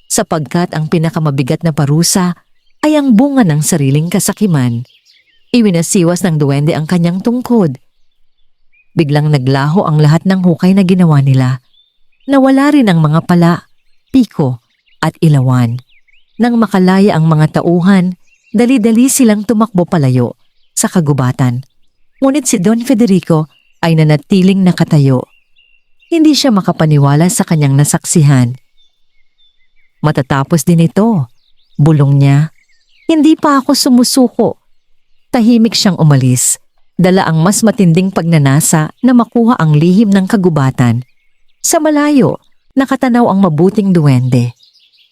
sapagkat ang pinakamabigat na parusa ay ang bunga ng sariling kasakiman. Iwinasiwas ng duwende ang kanyang tungkod. Biglang naglaho ang lahat ng hukay na ginawa nila. Nawala rin ang mga pala, piko at ilawan. Nang makalaya ang mga tauhan, dali-dali silang tumakbo palayo sa kagubatan. Ngunit si Don Federico ay nanatiling nakatayo. Hindi siya makapaniwala sa kanyang nasaksihan. Matatapos din ito, bulong niya. Hindi pa ako sumusuko. Tahimik siyang umalis, dala ang mas matinding pagnanasa na makuha ang lihim ng kagubatan. Sa malayo, nakatanaw ang mabuting duwende.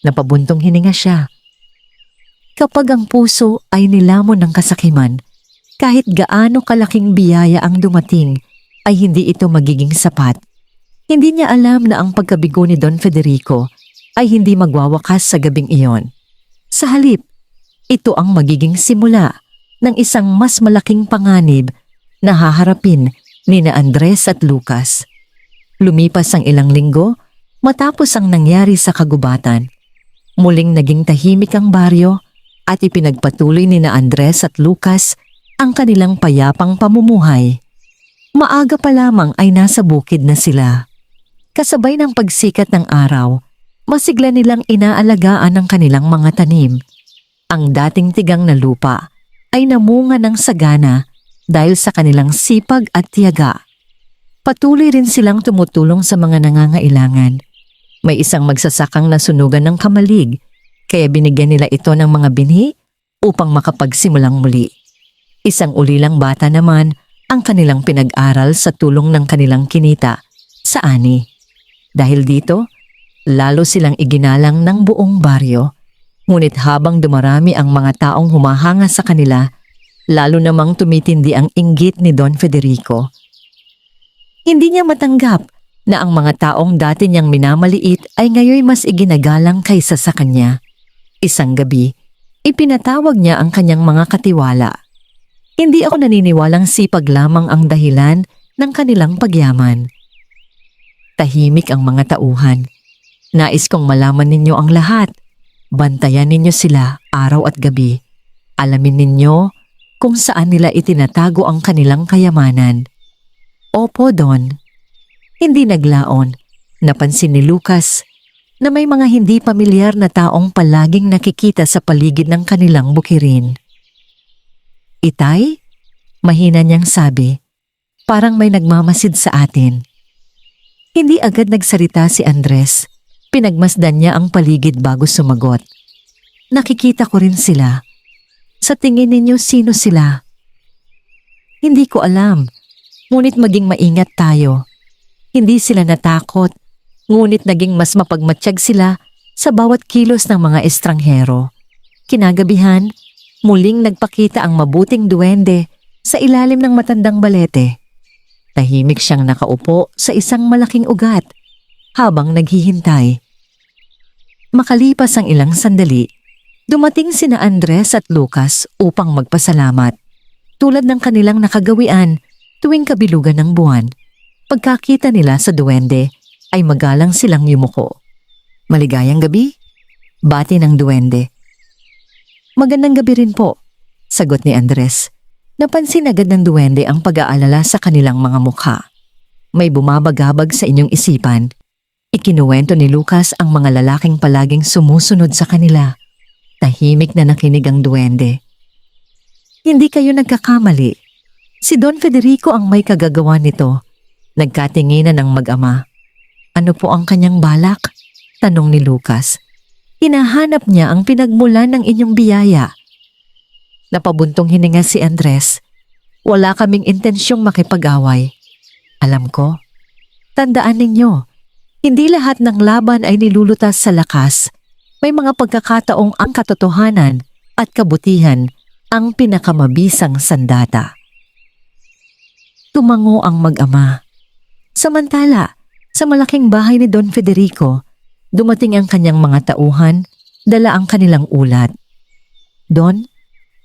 Napabuntong hininga siya. Kapag ang puso ay nilamon ng kasakiman, kahit gaano kalaking biyaya ang dumating, ay hindi ito magiging sapat. Hindi niya alam na ang pagkabigo ni Don Federico ay hindi magwawakas sa gabing iyon. Sa halip, ito ang magiging simula ng isang mas malaking panganib na haharapin ni na Andres at Lucas. Lumipas ang ilang linggo matapos ang nangyari sa kagubatan. Muling naging tahimik ang baryo at ipinagpatuloy ni na Andres at Lucas ang kanilang payapang pamumuhay. Maaga pa lamang ay nasa bukid na sila. Kasabay ng pagsikat ng araw, masigla nilang inaalagaan ang kanilang mga tanim. Ang dating tigang na lupa ay namunga ng sagana dahil sa kanilang sipag at tiyaga. Patuloy rin silang tumutulong sa mga nangangailangan. May isang magsasakang nasunugan ng kamalig, kaya binigyan nila ito ng mga binhi upang makapagsimulang muli. Isang ulilang bata naman ang kanilang pinag-aral sa tulong ng kanilang kinita sa ani. Dahil dito, lalo silang iginalang ng buong baryo. Ngunit habang dumarami ang mga taong humahanga sa kanila, lalo namang tumitindi ang inggit ni Don Federico. Hindi niya matanggap na ang mga taong dati niyang minamaliit ay ngayon mas iginagalang kaysa sa kanya. Isang gabi, ipinatawag niya ang kanyang mga katiwala. Hindi ako naniniwalang sipag lamang ang dahilan ng kanilang pagyaman. Tahimik ang mga tauhan. Nais kong malaman ninyo ang lahat. Bantayan ninyo sila araw at gabi. Alamin ninyo kung saan nila itinatago ang kanilang kayamanan. Opo, Don. Hindi naglaon. Napansin ni Lucas na may mga hindi pamilyar na taong palaging nakikita sa paligid ng kanilang bukirin. Itay? Mahina niyang sabi. Parang may nagmamasid sa atin. Hindi agad nagsalita si Andres. Pinagmasdan niya ang paligid bago sumagot. Nakikita ko rin sila. Sa tingin ninyo sino sila? Hindi ko alam. Ngunit maging maingat tayo. Hindi sila natakot. Ngunit naging mas mapagmatsyag sila sa bawat kilos ng mga estranghero. Kinagabihan, muling nagpakita ang mabuting duwende sa ilalim ng matandang balete. Tahimik siyang nakaupo sa isang malaking ugat habang naghihintay. Makalipas ang ilang sandali, dumating sina Andres at Lucas upang magpasalamat. Tulad ng kanilang nakagawian tuwing kabilugan ng buwan, pagkakita nila sa duwende ay magalang silang yumuko. Maligayang gabi, bati ng duwende. Magandang gabi rin po, sagot ni Andres. Napansin agad ng duwende ang pag-aalala sa kanilang mga mukha. May bumabagabag sa inyong isipan. Ikinuwento ni Lucas ang mga lalaking palaging sumusunod sa kanila. Tahimik na nakinig ang duwende. Hindi kayo nagkakamali. Si Don Federico ang may kagagawa nito. Nagkatinginan ng mag-ama. Ano po ang kanyang balak? Tanong ni Lucas. Hinahanap niya ang pinagmulan ng inyong biyaya. Napabuntong hininga si Andres. Wala kaming intensyong makipag-away. Alam ko. Tandaan ninyo, hindi lahat ng laban ay nilulutas sa lakas. May mga pagkakataong ang katotohanan at kabutihan ang pinakamabisang sandata. Tumango ang mag-ama. Samantala, sa malaking bahay ni Don Federico, dumating ang kanyang mga tauhan, dala ang kanilang ulat. Don,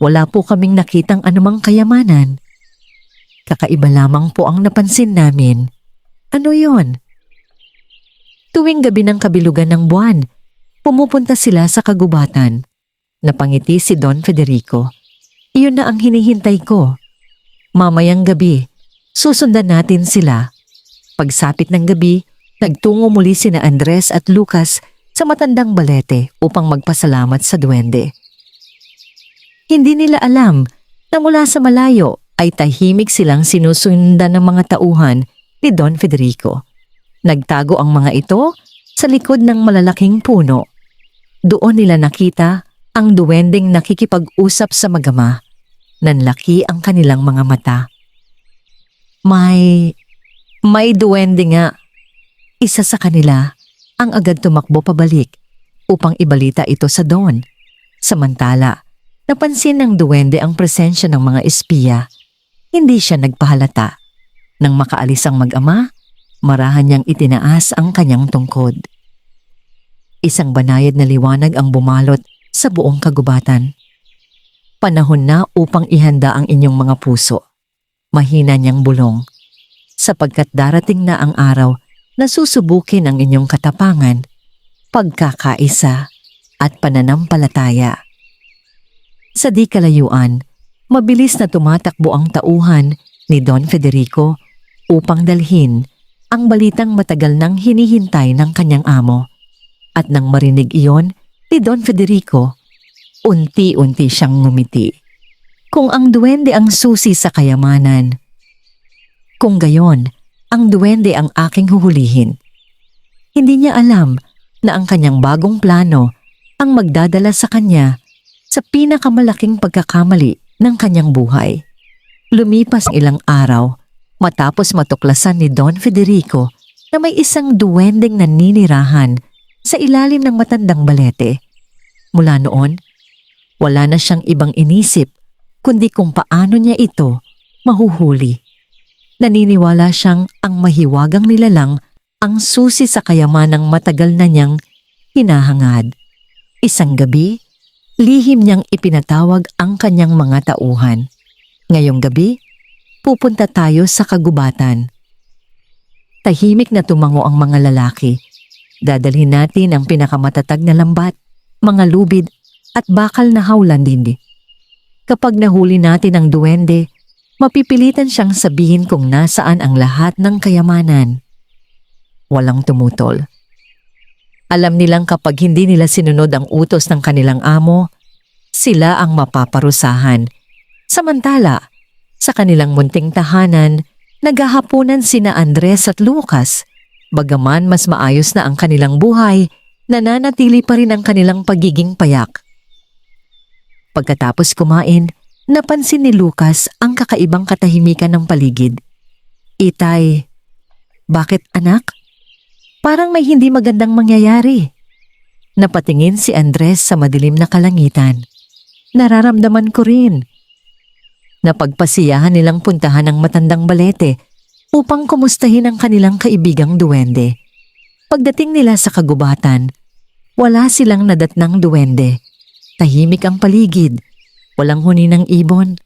wala po kaming nakitang anumang kayamanan. Kakaiba lamang po ang napansin namin. Ano yon? Tuwing gabi ng kabilugan ng buwan, pumupunta sila sa kagubatan. Napangiti si Don Federico. Iyon na ang hinihintay ko. Mamayang gabi, susundan natin sila. Pagsapit ng gabi, nagtungo muli sina Andres at Lucas sa matandang balete upang magpasalamat sa duwende. Hindi nila alam na mula sa malayo ay tahimik silang sinusundan ng mga tauhan ni Don Federico. Nagtago ang mga ito sa likod ng malalaking puno. Doon nila nakita ang duwendeng nakikipag-usap sa magama. Nanlaki ang kanilang mga mata. May duwende nga. Isa sa kanila ang agad tumakbo pabalik upang ibalita ito sa Don. Samantala, napansin ng duwende ang presensya ng mga espiya. Hindi siya nagpahalata. Nang makaalis ang mag-ama, marahan niyang itinaas ang kanyang tungkod. Isang banayad na liwanag ang bumalot sa buong kagubatan. Panahon na upang ihanda ang inyong mga puso. Mahina niyang bulong. Sapagkat darating na ang araw na susubukin ang inyong katapangan, pagkakaisa at pananampalataya. Sa di kalayuan, mabilis na tumatakbo ang tauhan ni Don Federico upang dalhin ang balitang matagal nang hinihintay ng kanyang amo. At nang marinig iyon ni Don Federico, unti-unti siyang ngumiti. Kung ang duwende ang susi sa kayamanan, kung gayon, ang duwende ang aking huhulihin. Hindi niya alam na ang kanyang bagong plano ang magdadala sa kanya sa pinakamalaking pagkakamali ng kanyang buhay. Lumipas ilang araw matapos matuklasan ni Don Federico na may isang duwendeng naninirahan sa ilalim ng matandang balete. Mula noon, wala na siyang ibang inisip kundi kung paano niya ito mahuhuli. Naniniwala siyang ang mahiwagang nilalang ang susi sa kayamanang matagal na niyang hinahangad. Isang gabi, lihim niyang ipinatawag ang kanyang mga tauhan. Ngayong gabi, pupunta tayo sa kagubatan. Tahimik na tumango ang mga lalaki. Dadalhin natin ang pinakamatatag na lambat, mga lubid at bakal na hawlan din. Kapag nahuli natin ang duwende, mapipilitan siyang sabihin kung nasaan ang lahat ng kayamanan. Walang tumutol. Alam nilang kapag hindi nila sinunod ang utos ng kanilang amo, sila ang mapaparusahan. Samantala, sa kanilang munting tahanan, naghahapunan sina Andres at Lucas. Bagaman mas maayos na ang kanilang buhay, nananatili pa rin ang kanilang pagiging payak. Pagkatapos kumain, napansin ni Lucas ang kakaibang katahimikan ng paligid. Itay, bakit anak? Parang may hindi magandang mangyayari. Napatingin si Andres sa madilim na kalangitan. Nararamdaman ko rin. Napagpasiyahan nilang puntahan ang matandang balete upang kumustahin ang kanilang kaibigang duwende. Pagdating nila sa kagubatan, wala silang nadatnang duwende. Tahimik ang paligid. Walang huni ng ibon.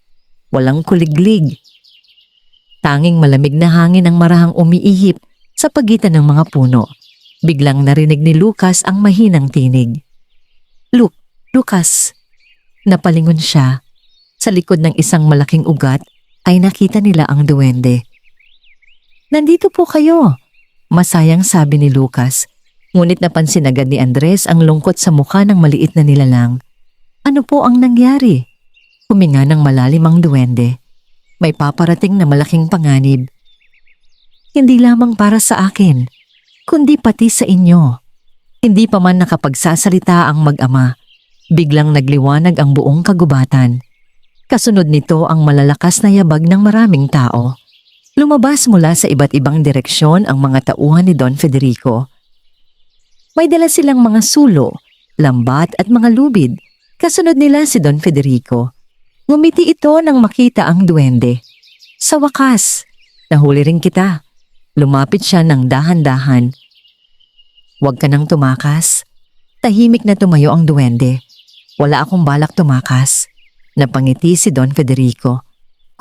Walang kuliglig. Tanging malamig na hangin ang marahang umiihip sa pagitan ng mga puno. Biglang narinig ni Lucas ang mahinang tinig. Lucas! Napalingon siya. Sa likod ng isang malaking ugat ay nakita nila ang duwende. Nandito po kayo, masayang sabi ni Lucas. Ngunit napansin agad ni Andres ang lungkot sa mukha ng maliit na nilalang. Ano po ang nangyari? Huminga ng malalim ang duwende. May paparating na malaking panganib. Hindi lamang para sa akin, kundi pati sa inyo. Hindi pa man nakapagsasalita ang mag-ama. Biglang nagliwanag ang buong kagubatan. Kasunod nito ang malalakas na yabag ng maraming tao. Lumabas mula sa iba't ibang direksyon ang mga tauhan ni Don Federico. May dala silang mga sulo, lambat at mga lubid. Kasunod nila si Don Federico. Ngumiti ito nang makita ang duwende. Sa wakas, nahuli rin kita. Lumapit siya ng dahan-dahan. Huwag ka nang tumakas. Tahimik na tumayo ang duwende. Wala akong balak tumakas. Napangiti si Don Federico.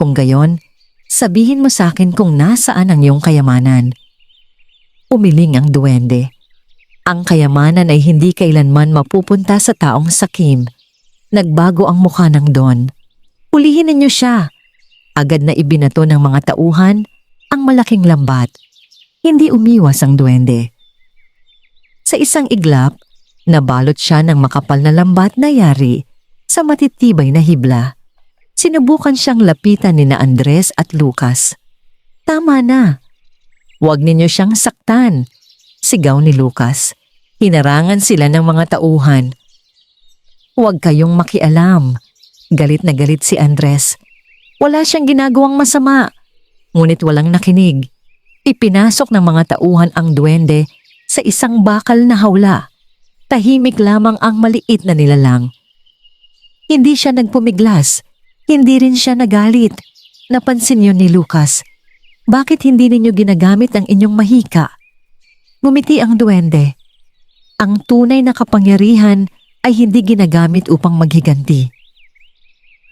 Kung gayon, sabihin mo sa akin kung nasaan ang iyong kayamanan. Umiling ang duwende. Ang kayamanan ay hindi kailanman mapupunta sa taong sakim. Nagbago ang mukha ng Don. Hulihin ninyo siya. Agad na ibinato ng mga tauhan ang malaking lambat. Hindi umiwas ang duwende. Sa isang iglap, nabalot siya ng makapal na lambat na yari sa matitibay na hibla. Sinubukan siyang lapitan ni na Andres at Lucas. Tama na. Huwag ninyo siyang saktan, sigaw ni Lucas. Hinarangan sila ng mga tauhan. Huwag kayong makialam. Galit na galit si Andres. Wala siyang ginagawang masama. Ngunit walang nakinig. Ipinasok ng mga tauhan ang duwende sa isang bakal na hawla. Tahimik lamang ang maliit na nilalang. Hindi siya nagpumiglas. Hindi rin siya nagalit. Napansin yun ni Lucas. Bakit hindi ninyo ginagamit ang inyong mahika? Ngumiti ang duwende. Ang tunay na kapangyarihan ay hindi ginagamit upang maghiganti.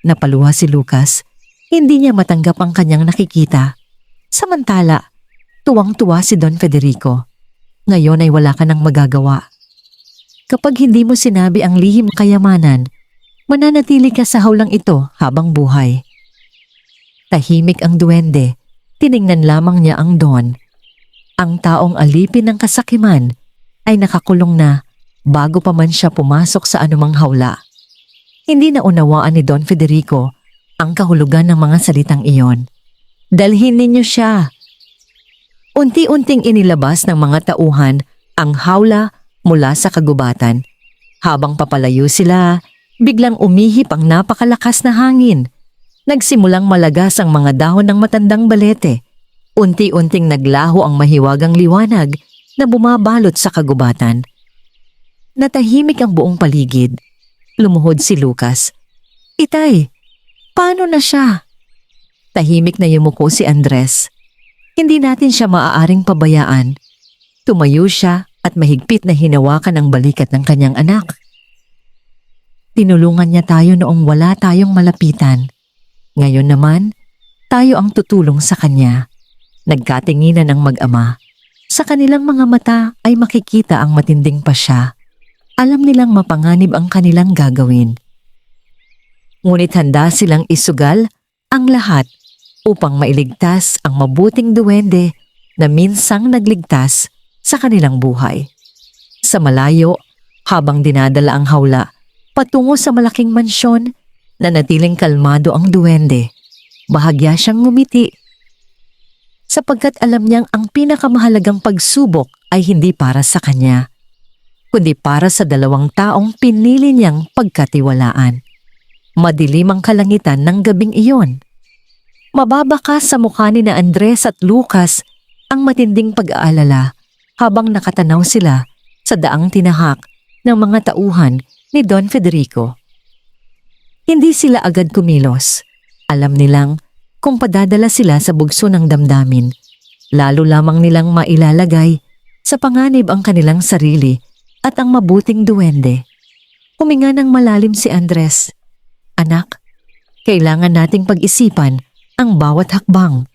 Napaluha si Lucas. Hindi niya matanggap ang kanyang nakikita. Samantala, tuwang-tuwa si Don Federico. Ngayon ay wala ka nang magagawa. Kapag hindi mo sinabi ang lihim kayamanan, mananatili ka sa hawlang ito habang buhay. Tahimik ang duwende. Tiningnan lamang niya ang Don. Ang taong alipin ng kasakiman ay nakakulong na bago pa man siya pumasok sa anumang hawla. Hindi na unawaan ni Don Federico ang kahulugan ng mga salitang iyon. Dalhin ninyo siya. Unti-unting inilabas ng mga tauhan ang hawla mula sa kagubatan. Habang papalayo sila, biglang umihip ang napakalakas na hangin. Nagsimulang malagas ang mga dahon ng matandang balete. Unti-unting naglaho ang mahiwagang liwanag na bumabalot sa kagubatan. Natahimik ang buong paligid. Lumuhod si Lucas. Itay, paano na siya? Tahimik na yumuko si Andres. Hindi natin siya maaaring pabayaan. Tumayo siya at mahigpit na hinawakan ang balikat ng kanyang anak. Tinulungan niya tayo noong wala tayong malapitan. Ngayon naman, tayo ang tutulong sa kanya. Nagkatinginan ang mag-ama. Sa kanilang mga mata ay makikita ang matinding pasya. Alam nilang mapanganib ang kanilang gagawin. Ngunit handa silang isugal ang lahat upang mailigtas ang mabuting duwende na minsang nagligtas sa kanilang buhay. Sa malayo, habang dinadala ang hawla patungo sa malaking mansyon, nanatiling kalmado ang duwende. Bahagya siyang ngumiti. Sapagkat alam niyang ang pinakamahalagang pagsubok ay hindi para sa kanya, kundi para sa dalawang taong pinili niyang pagkatiwalaan. Madilim ang kalangitan ng gabing iyon. Mababakas sa mukha ni na Andres at Lucas ang matinding pag-aalala habang nakatanaw sila sa daang tinahak ng mga tauhan ni Don Federico. Hindi sila agad kumilos. Alam nilang kung padadala sila sa bugso ng damdamin, lalo lamang nilang mailalagay sa panganib ang kanilang sarili at ang mabuting duwende. Huminga ng malalim si Andres. Anak, kailangan nating pag-isipan ang bawat hakbang.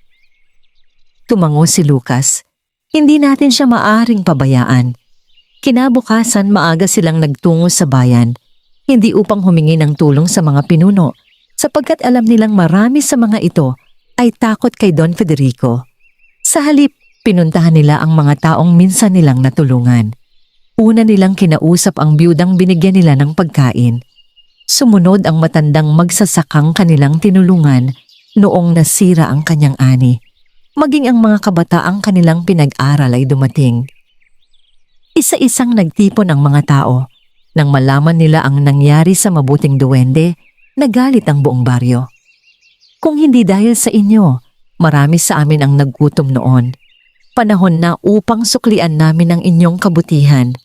Tumango si Lucas. Hindi natin siya maaring pabayaan. Kinabukasan maaga silang nagtungo sa bayan, hindi upang humingi ng tulong sa mga pinuno, sapagkat alam nilang marami sa mga ito ay takot kay Don Federico. Sa halip, pinuntahan nila ang mga taong minsan nilang natulungan. Una nilang kinausap ang biyudang binigyan nila ng pagkain. Sumunod ang matandang magsasakang kanilang tinulungan noong nasira ang kanyang ani. Maging ang mga kabataang kanilang pinag-aral ay dumating. Isa-isang nagtipon ang mga tao. Nang malaman nila ang nangyari sa mabuting duwende, nagalit ang buong baryo. Kung hindi dahil sa inyo, marami sa amin ang naggutom noon. Panahon na upang suklian namin ang inyong kabutihan.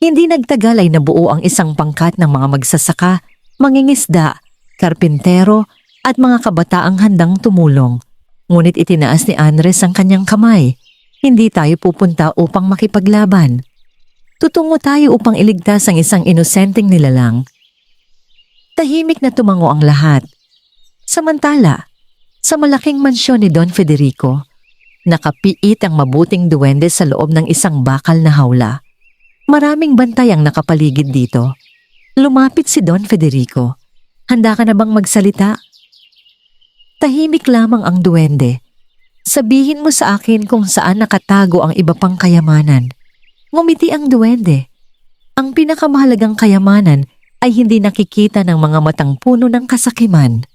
Hindi nagtagal ay nabuo ang isang pangkat ng mga magsasaka, mangingisda, karpintero at mga kabataang handang tumulong. Ngunit itinaas ni Andres ang kanyang kamay. Hindi tayo pupunta upang makipaglaban. Tutungo tayo upang iligtas ang isang inosenteng nilalang. Tahimik na tumango ang lahat. Samantala, sa malaking mansyon ni Don Federico, nakapiit ang mabuting duwende sa loob ng isang bakal na hawla. Maraming bantay ang nakapaligid dito. Lumapit si Don Federico. Handa ka na bang magsalita? Tahimik lamang ang duwende. Sabihin mo sa akin kung saan nakatago ang iba pang kayamanan. Ngumiti ang duwende. Ang pinakamahalagang kayamanan ay hindi nakikita ng mga matang puno ng kasakiman.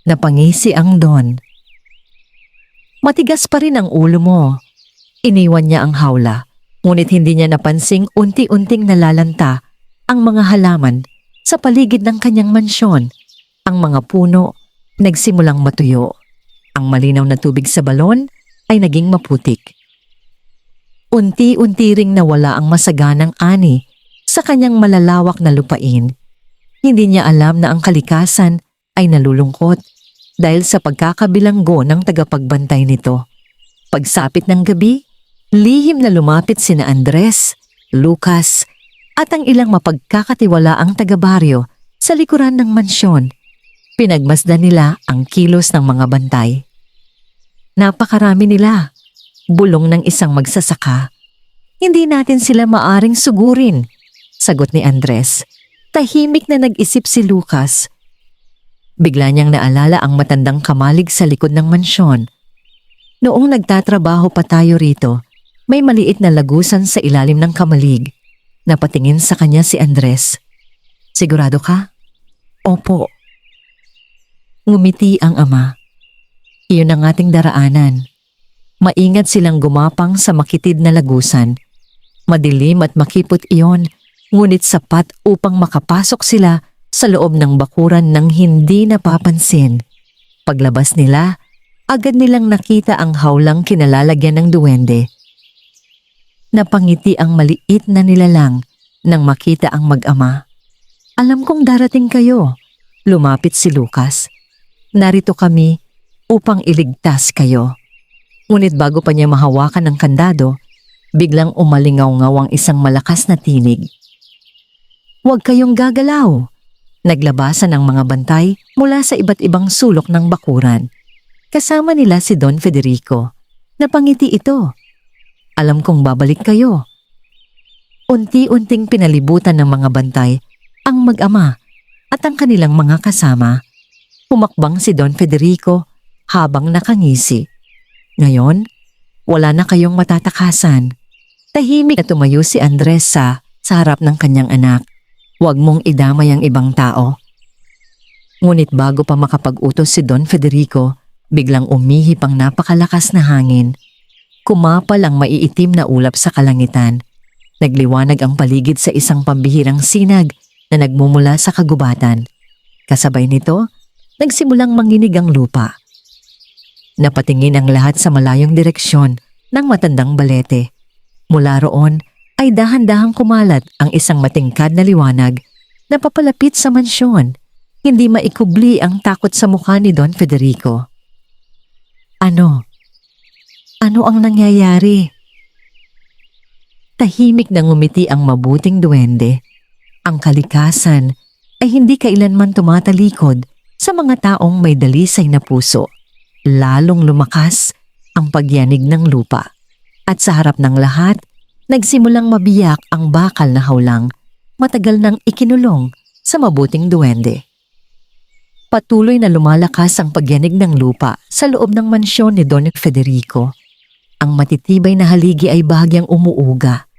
Napangisi ang Don. Matigas pa rin ang ulo mo. Iniwan niya ang hawla, ngunit hindi niya napansing unti-unting nalalanta ang mga halaman sa paligid ng kanyang mansyon. Ang mga puno nagsimulang matuyo. Ang malinaw na tubig sa balon ay naging maputik. Unti-unti ring nawala ang masaganang ani sa kanyang malalawak na lupain. Hindi niya alam na ang kalikasan ay nalulungkot dahil sa pagkakabilanggo ng tagapagbantay nito. Pagsapit ng gabi, lihim na lumapit sina Andres, Lucas, at ang ilang mapagkakatiwalaang taga-baryo sa likuran ng mansyon. Pinagmasdan nila ang kilos ng mga bantay. Napakarami nila, bulong ng isang magsasaka. Hindi natin sila maaring sugurin, sagot ni Andres. Tahimik na nag-isip si Lucas. Bigla niyang naalala ang matandang kamalig sa likod ng mansyon. Noong nagtatrabaho pa tayo rito, may maliit na lagusan sa ilalim ng kamalig. Napatingin sa kanya si Andres. Sigurado ka? Opo. Ngumiti ang ama. Iyon ang ating daraanan. Maingat silang gumapang sa makitid na lagusan. Madilim at makipot iyon, ngunit sapat upang makapasok sila sa loob ng bakuran nang hindi napapansin. Paglabas nila, agad nilang nakita ang hawlang kinalalagyan ng duwende. Napangiti ang maliit na nilalang nang makita ang mag-ama. Alam kong darating kayo. Lumapit si Lucas. Narito kami upang iligtas kayo. Ngunit bago pa niya mahawakan ang kandado, biglang umalingaw-ngaw ang isang malakas na tinig. Huwag kayong gagalaw. Naglabasan ang mga bantay mula sa iba't ibang sulok ng bakuran. Kasama nila si Don Federico. Napangiti ito. Alam kong babalik kayo. Unti-unting pinalibutan ng mga bantay ang mag-ama at ang kanilang mga kasama. Humakbang si Don Federico habang nakangisi. Ngayon, wala na kayong matatakasan. Tahimik na tumayo si Andres sa harap ng kanyang anak. Huwag mong idamay ang ibang tao. Ngunit bago pa makapag-utos si Don Federico, biglang umihip ang napakalakas na hangin. Kumapal ang maiitim na ulap sa kalangitan. Nagliwanag ang paligid sa isang pambihirang sinag na nagmumula sa kagubatan. Kasabay nito, nagsimulang manginig ang lupa. Napatingin ang lahat sa malayong direksyon ng matandang balete. Mula roon ay dahan-dahang kumalat ang isang matingkad na liwanag na papalapit sa mansyon. Hindi maikubli ang takot sa mukha ni Don Federico. Ano? Ano ang nangyayari? Tahimik na ngumiti ang mabuting duwende. Ang kalikasan ay hindi kailanman tumatalikod sa mga taong may dalisay na puso. Lalong lumakas ang pagyanig ng lupa. At sa harap ng lahat, nagsimulang mabiyak ang bakal na hawlang matagal nang ikinulong sa mabuting duwende. Patuloy na lumalakas ang pagyanig ng lupa sa loob ng mansyon ni Don Federico. Ang matitibay na haligi ay bahagyang umuuga,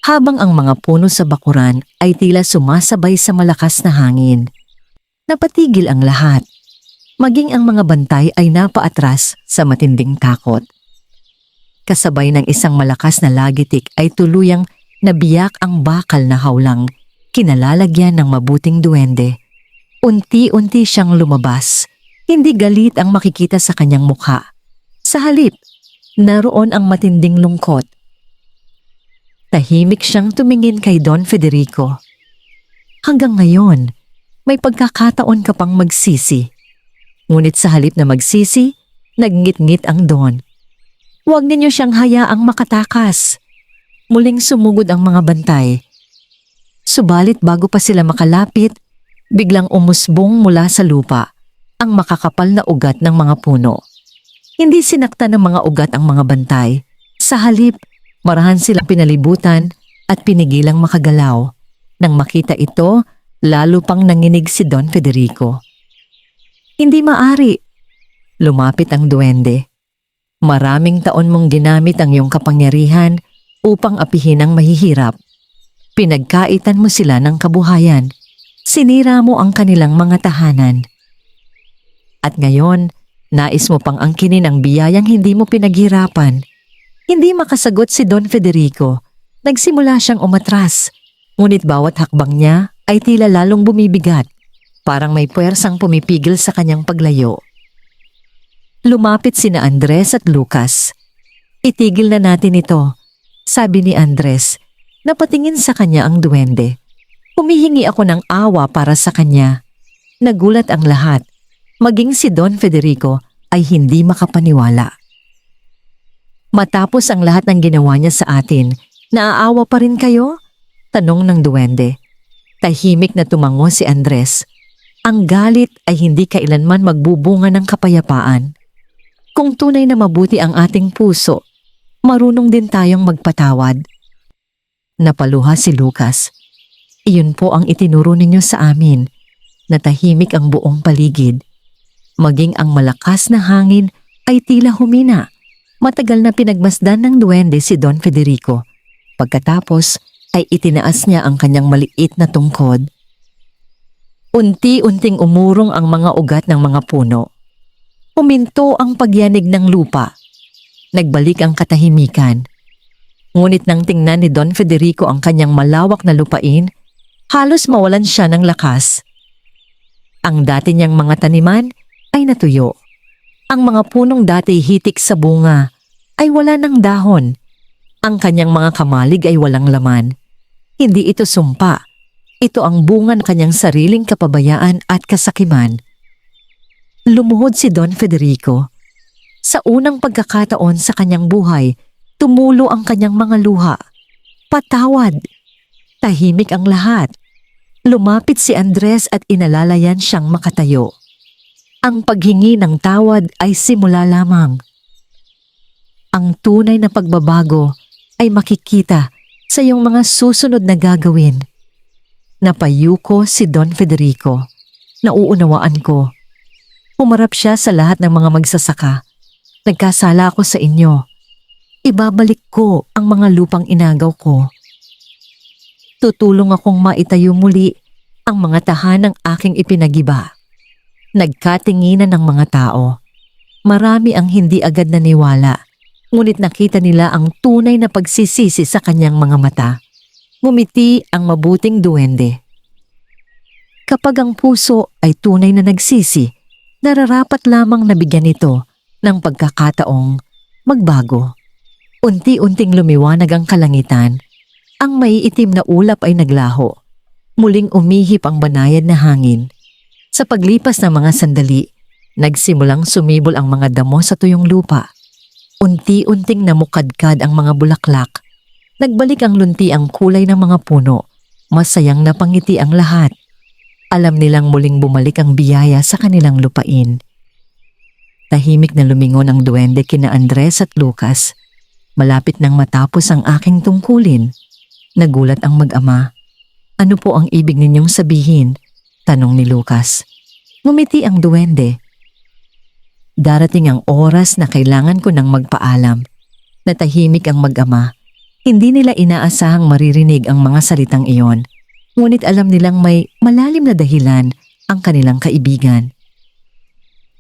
habang ang mga puno sa bakuran ay tila sumasabay sa malakas na hangin. Napatigil ang lahat. Maging ang mga bantay ay napaatras sa matinding takot. Kasabay ng isang malakas na lagitik ay tuluyang nabiyak ang bakal na hawlang kinalalagyan ng mabuting duwende. Unti-unti siyang lumabas. Hindi galit ang makikita sa kanyang mukha. Sa halip, naroon ang matinding lungkot. Tahimik siyang tumingin kay Don Federico. Hanggang ngayon, may pagkakataon ka pang magsisi. Ngunit sa halip na magsisi, naggit-ngit ang Don. Huwag ninyo siyang hayaang makatakas. Muling sumugod ang mga bantay. Subalit bago pa sila makalapit, biglang umusbong mula sa lupa ang makakapal na ugat ng mga puno. Hindi sinaktan ng mga ugat ang mga bantay. Sa halip, marahan silang pinalibutan at pinigilang makagalaw. Nang makita ito, Lalo pang nanginig si Don Federico. Hindi maari. Lumapit ang duwende. Maraming taon mong ginamit ang iyong kapangyarihan upang apihin ang mahihirap. Pinagkaitan mo sila ng kabuhayan. Sinira mo ang kanilang mga tahanan. At ngayon, nais mo pang angkinin ang biyayang hindi mo pinaghirapan. Hindi makasagot si Don Federico. Nagsimula siyang umatras. Ngunit bawat hakbang niya ay tila lalong bumibigat. Parang may puwersang pumipigil sa kanyang paglayo. Lumapit sina Andres at Lucas. Itigil na natin ito, sabi ni Andres. Napatingin sa kanya ang duwende. Humihingi ako ng awa para sa kanya. Nagulat ang lahat. Maging si Don Federico ay hindi makapaniwala. Matapos ang lahat ng ginawa niya sa atin, naaawa pa rin kayo? Tanong ng duwende. Tahimik na tumango si Andres. Ang galit ay hindi kailanman magbubunga ng kapayapaan. Kung tunay na mabuti ang ating puso, marunong din tayong magpatawad. Napaluha si Lucas. Iyon po ang itinuro ninyo sa amin, na tahimik ang buong paligid. Maging ang malakas na hangin ay tila humina. Matagal na pinagmasdan ng duwende si Don Federico. Pagkatapos ay itinaas niya ang kanyang maliit na tungkod. Unti-unting umurong ang mga ugat ng mga puno. Huminto ang pagyanig ng lupa. Nagbalik ang katahimikan. Ngunit nang tingnan ni Don Federico ang kanyang malawak na lupain, halos mawalan siya ng lakas. Ang dati niyang mga taniman ay natuyo. Ang mga punong dati hitik sa bunga ay wala ng dahon. Ang kanyang mga kamalig ay walang laman. Hindi ito sumpa. Ito ang bunga ng kanyang sariling kapabayaan at kasakiman. Lumuhod si Don Federico. Sa unang pagkakataon sa kanyang buhay, tumulo ang kanyang mga luha. Patawad. Tahimik ang lahat. Lumapit si Andres at inalalayan siyang makatayo. Ang paghingi ng tawad ay simula lamang. Ang tunay na pagbabago ay makikita sa iyong mga susunod na gagawin. Napayuko si Don Federico. Nauunawaan ko. Humarap siya sa lahat ng mga magsasaka. Nagkasala ako sa inyo. Ibabalik ko ang mga lupang inagaw ko. Tutulong akong maitayo muli ang mga tahanang aking ipinagiba. Nagkatinginan ng mga tao. Marami ang hindi agad naniwala, ngunit nakita nila ang tunay na pagsisisi sa kanyang mga mata. Ngumiti ang mabuting duwende. Kapag ang puso ay tunay na nagsisi, nararapat lamang nabigyan ito ng pagkakataong magbago. Unti-unting lumiwanag ang kalangitan. Ang maiitim na ulap ay naglaho. Muling umihip ang banayad na hangin. Sa paglipas ng mga sandali, nagsimulang sumibol ang mga damo sa tuyong lupa. Unti-unting namukadkad ang mga bulaklak. Nagbalik ang lunti ang kulay ng mga puno. Masayang napangiti ang lahat. Alam nilang muling bumalik ang biyaya sa kanilang lupain. Tahimik na lumingon ang duwende kina Andres at Lucas. Malapit nang matapos ang aking tungkulin. Nagulat ang mag-ama. Ano po ang ibig ninyong sabihin? Tanong ni Lucas. Ngumiti ang duwende. Darating ang oras na kailangan ko nang magpaalam. Natahimik ang mag-ama. Hindi nila inaasahang maririnig ang mga salitang iyon. Ngunit alam nilang may malalim na dahilan ang kanilang kaibigan.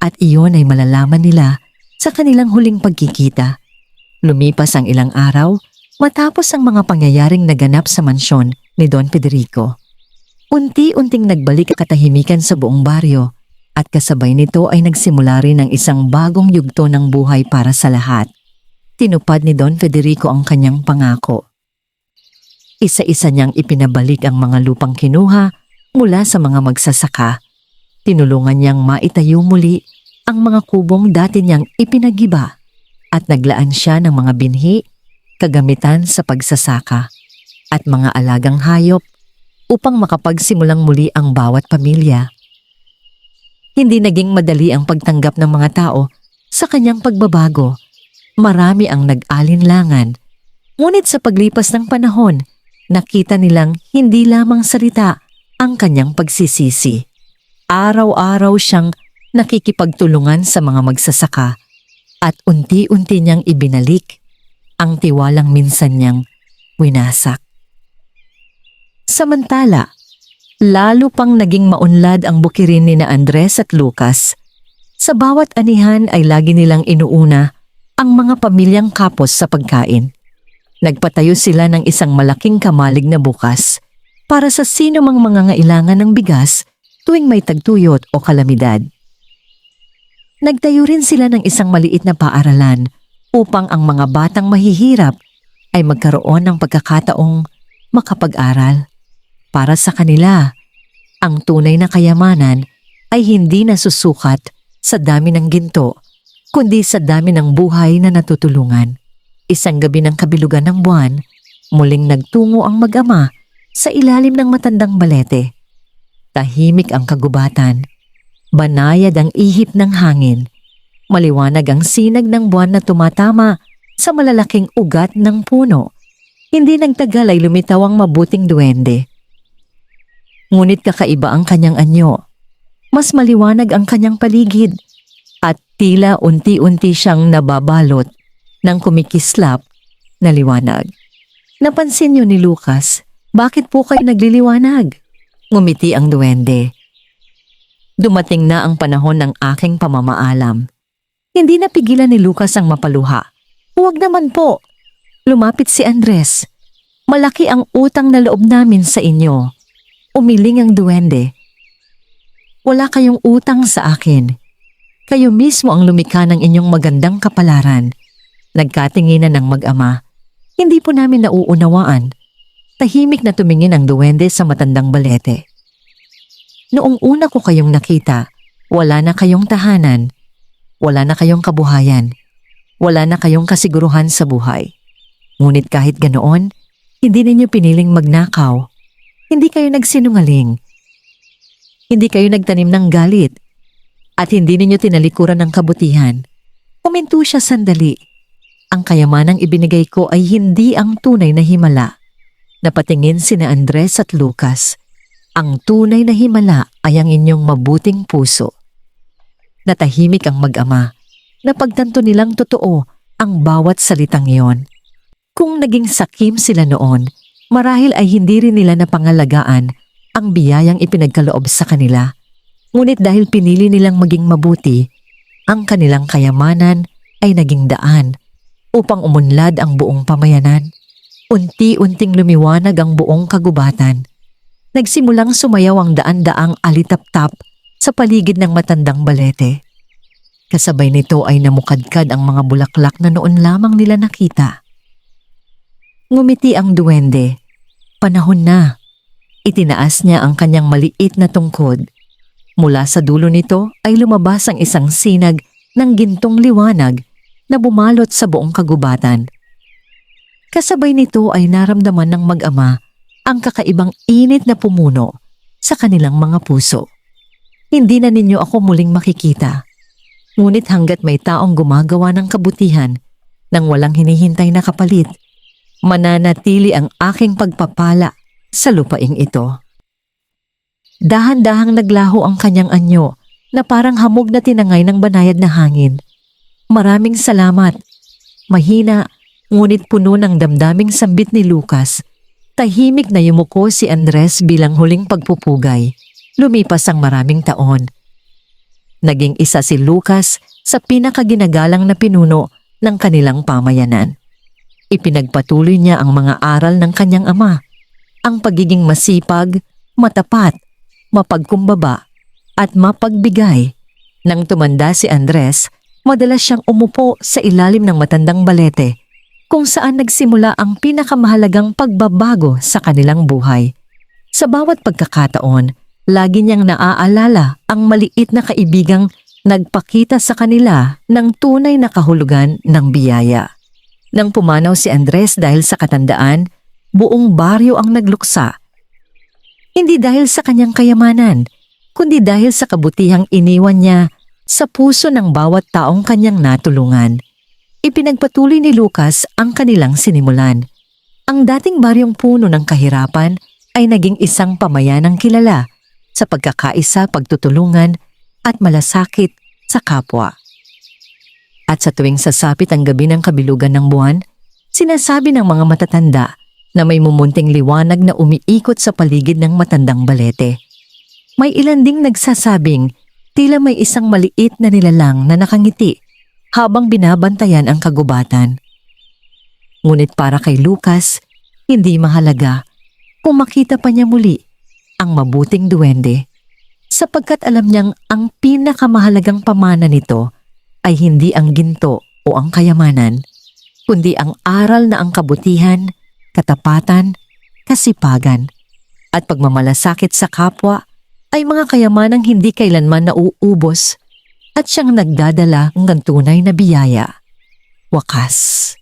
At iyon ay malalaman nila sa kanilang huling pagkikita. Lumipas ang ilang araw matapos ang mga pangyayaring naganap sa mansyon ni Don Federico. Unti-unting nagbalik ang katahimikan sa buong baryo at kasabay nito ay nagsimula rin ang isang bagong yugto ng buhay para sa lahat. Tinupad ni Don Federico ang kanyang pangako. Isa-isa niyang ipinabalik ang mga lupang kinuha mula sa mga magsasaka. Tinulungan niyang maitayo muli ang mga kubong dati niyang ipinagiba at naglaan siya ng mga binhi, kagamitan sa pagsasaka at mga alagang hayop upang makapagsimulang muli ang bawat pamilya. Hindi naging madali ang pagtanggap ng mga tao sa kanyang pagbabago. Marami ang nag-alinlangan. Ngunit sa paglipas ng panahon, nakita nilang hindi lamang salita ang kanyang pagsisisi. Araw-araw siyang nakikipagtulungan sa mga magsasaka at unti-unti niyang ibinalik ang tiwalang minsan niyang winasak. Samantala, lalo pang naging maunlad ang bukirin ni na Andres at Lucas. Sa bawat anihan ay lagi nilang inuuna ang mga pamilyang kapos sa pagkain. Nagpatayo sila ng isang malaking kamalig na bukas para sa sino mang mangangailangan ng bigas tuwing may tagtuyot o kalamidad. Nagtayo rin sila ng isang maliit na paaralan upang ang mga batang mahihirap ay magkaroon ng pagkakataong makapag-aral. Para sa kanila, ang tunay na kayamanan ay hindi nasusukat sa dami ng ginto, kundi sa dami ng buhay na natutulungan. Isang gabi ng kabilugan ng buwan, muling nagtungo ang mag-ama sa ilalim ng matandang balete. Tahimik ang kagubatan, banayad ang ihip ng hangin, maliwanag ang sinag ng buwan na tumatama sa malalaking ugat ng puno. Hindi nagtagal ay lumitaw ang mabuting duwende. Ngunit kakaiba ang kanyang anyo. Mas maliwanag ang kanyang paligid at tila unti-unti siyang nababalot ng kumikislap na liwanag. Napansin niyo ni Lucas, bakit po kayo nagliliwanag? Ngumiti ang duwende. Dumating na ang panahon ng aking pamamaalam. Hindi napigilan ni Lucas ang mapaluha. Huwag naman po. Lumapit si Andres. Malaki ang utang na loob namin sa inyo. Umiling ang duwende. Wala kayong utang sa akin. Kayo mismo ang lumikha ng inyong magandang kapalaran. Nagkatinginan ng mag-ama. Hindi po namin nauunawaan. Tahimik na tumingin ang duwende sa matandang balete. Noong una ko kayong nakita, wala na kayong tahanan. Wala na kayong kabuhayan. Wala na kayong kasiguruhan sa buhay. Ngunit kahit ganoon, hindi ninyo piniling magnakaw. Hindi kayo nagsinungaling. Hindi kayo nagtanim ng galit. At hindi ninyo tinalikuran ng kabutihan. Huminto siya sandali. Ang kayamanang ibinigay ko ay hindi ang tunay na himala. Napatingin sina Andres at Lucas. Ang tunay na himala ay ang inyong mabuting puso. Natahimik ang mag-ama. Napagtanto nilang totoo ang bawat salitang iyon. Kung naging sakim sila noon, marahil ay hindi rin nila napangalagaan ang biyayang ipinagkaloob sa kanila. Ngunit dahil pinili nilang maging mabuti, ang kanilang kayamanan ay naging daan upang umunlad ang buong pamayanan. Unti-unting lumiwanag ang buong kagubatan. Nagsimulang sumayaw ang daan-daang alitap-tap sa paligid ng matandang balete. Kasabay nito ay namukadkad ang mga bulaklak na noon lamang nila nakita. Ngumiti ang duwende. Panahon na. Itinaas niya ang kanyang maliit na tungkod. Mula sa dulo nito ay lumabas ang isang sinag ng gintong liwanag na bumalot sa buong kagubatan. Kasabay nito ay naramdaman ng mag-ama ang kakaibang init na pumuno sa kanilang mga puso. Hindi na ninyo ako muling makikita. Ngunit hanggat may taong gumagawa ng kabutihan nang walang hinihintay na kapalit, mananatili ang aking pagpapala sa lupaing ito. Dahan-dahang naglaho ang kanyang anyo na parang hamog na tinangay ng banayad na hangin. Maraming salamat. Mahina, ngunit puno ng damdaming sambit ni Lucas. Tahimik na yumuko si Andres bilang huling pagpupugay. Lumipas ang maraming taon. Naging isa si Lucas sa pinakaginagalang na pinuno ng kanilang pamayanan. Ipinagpatuloy niya ang mga aral ng kanyang ama, ang pagiging masipag, matapat, mapagkumbaba, at mapagbigay. Nang tumanda si Andres, madalas siyang umupo sa ilalim ng matandang balete, kung saan nagsimula ang pinakamahalagang pagbabago sa kanilang buhay. Sa bawat pagkakataon, lagi niyang naaalala ang maliit na kaibigang nagpakita sa kanila ng tunay na kahulugan ng biyaya. Nang pumanaw si Andres dahil sa katandaan, buong baryo ang nagluksa. Hindi dahil sa kanyang kayamanan, kundi dahil sa kabutihang iniwan niya sa puso ng bawat taong kanyang natulungan. Ipinagpatuloy ni Lucas ang kanilang sinimulan. Ang dating baryong puno ng kahirapan ay naging isang pamayanang kilala sa pagkakaisa, pagtutulungan at malasakit sa kapwa. At sa tuwing sasapit ang gabi ng kabilugan ng buwan, sinasabi ng mga matatanda na may mumunting liwanag na umiikot sa paligid ng matandang balete. May ilan ding nagsasabing tila may isang maliit na nilalang na nakangiti habang binabantayan ang kagubatan. Ngunit para kay Lucas, hindi mahalaga kung makita pa niya muli ang mabuting duwende, sapagkat alam niyang ang pinakamahalagang pamana nito ay hindi ang ginto o ang kayamanan, kundi ang aral na ang kabutihan, katapatan, kasipagan, at pagmamalasakit sa kapwa ay mga kayamanang hindi kailanman nauubos at siyang nagdadala ng tunay na biyaya. Wakas.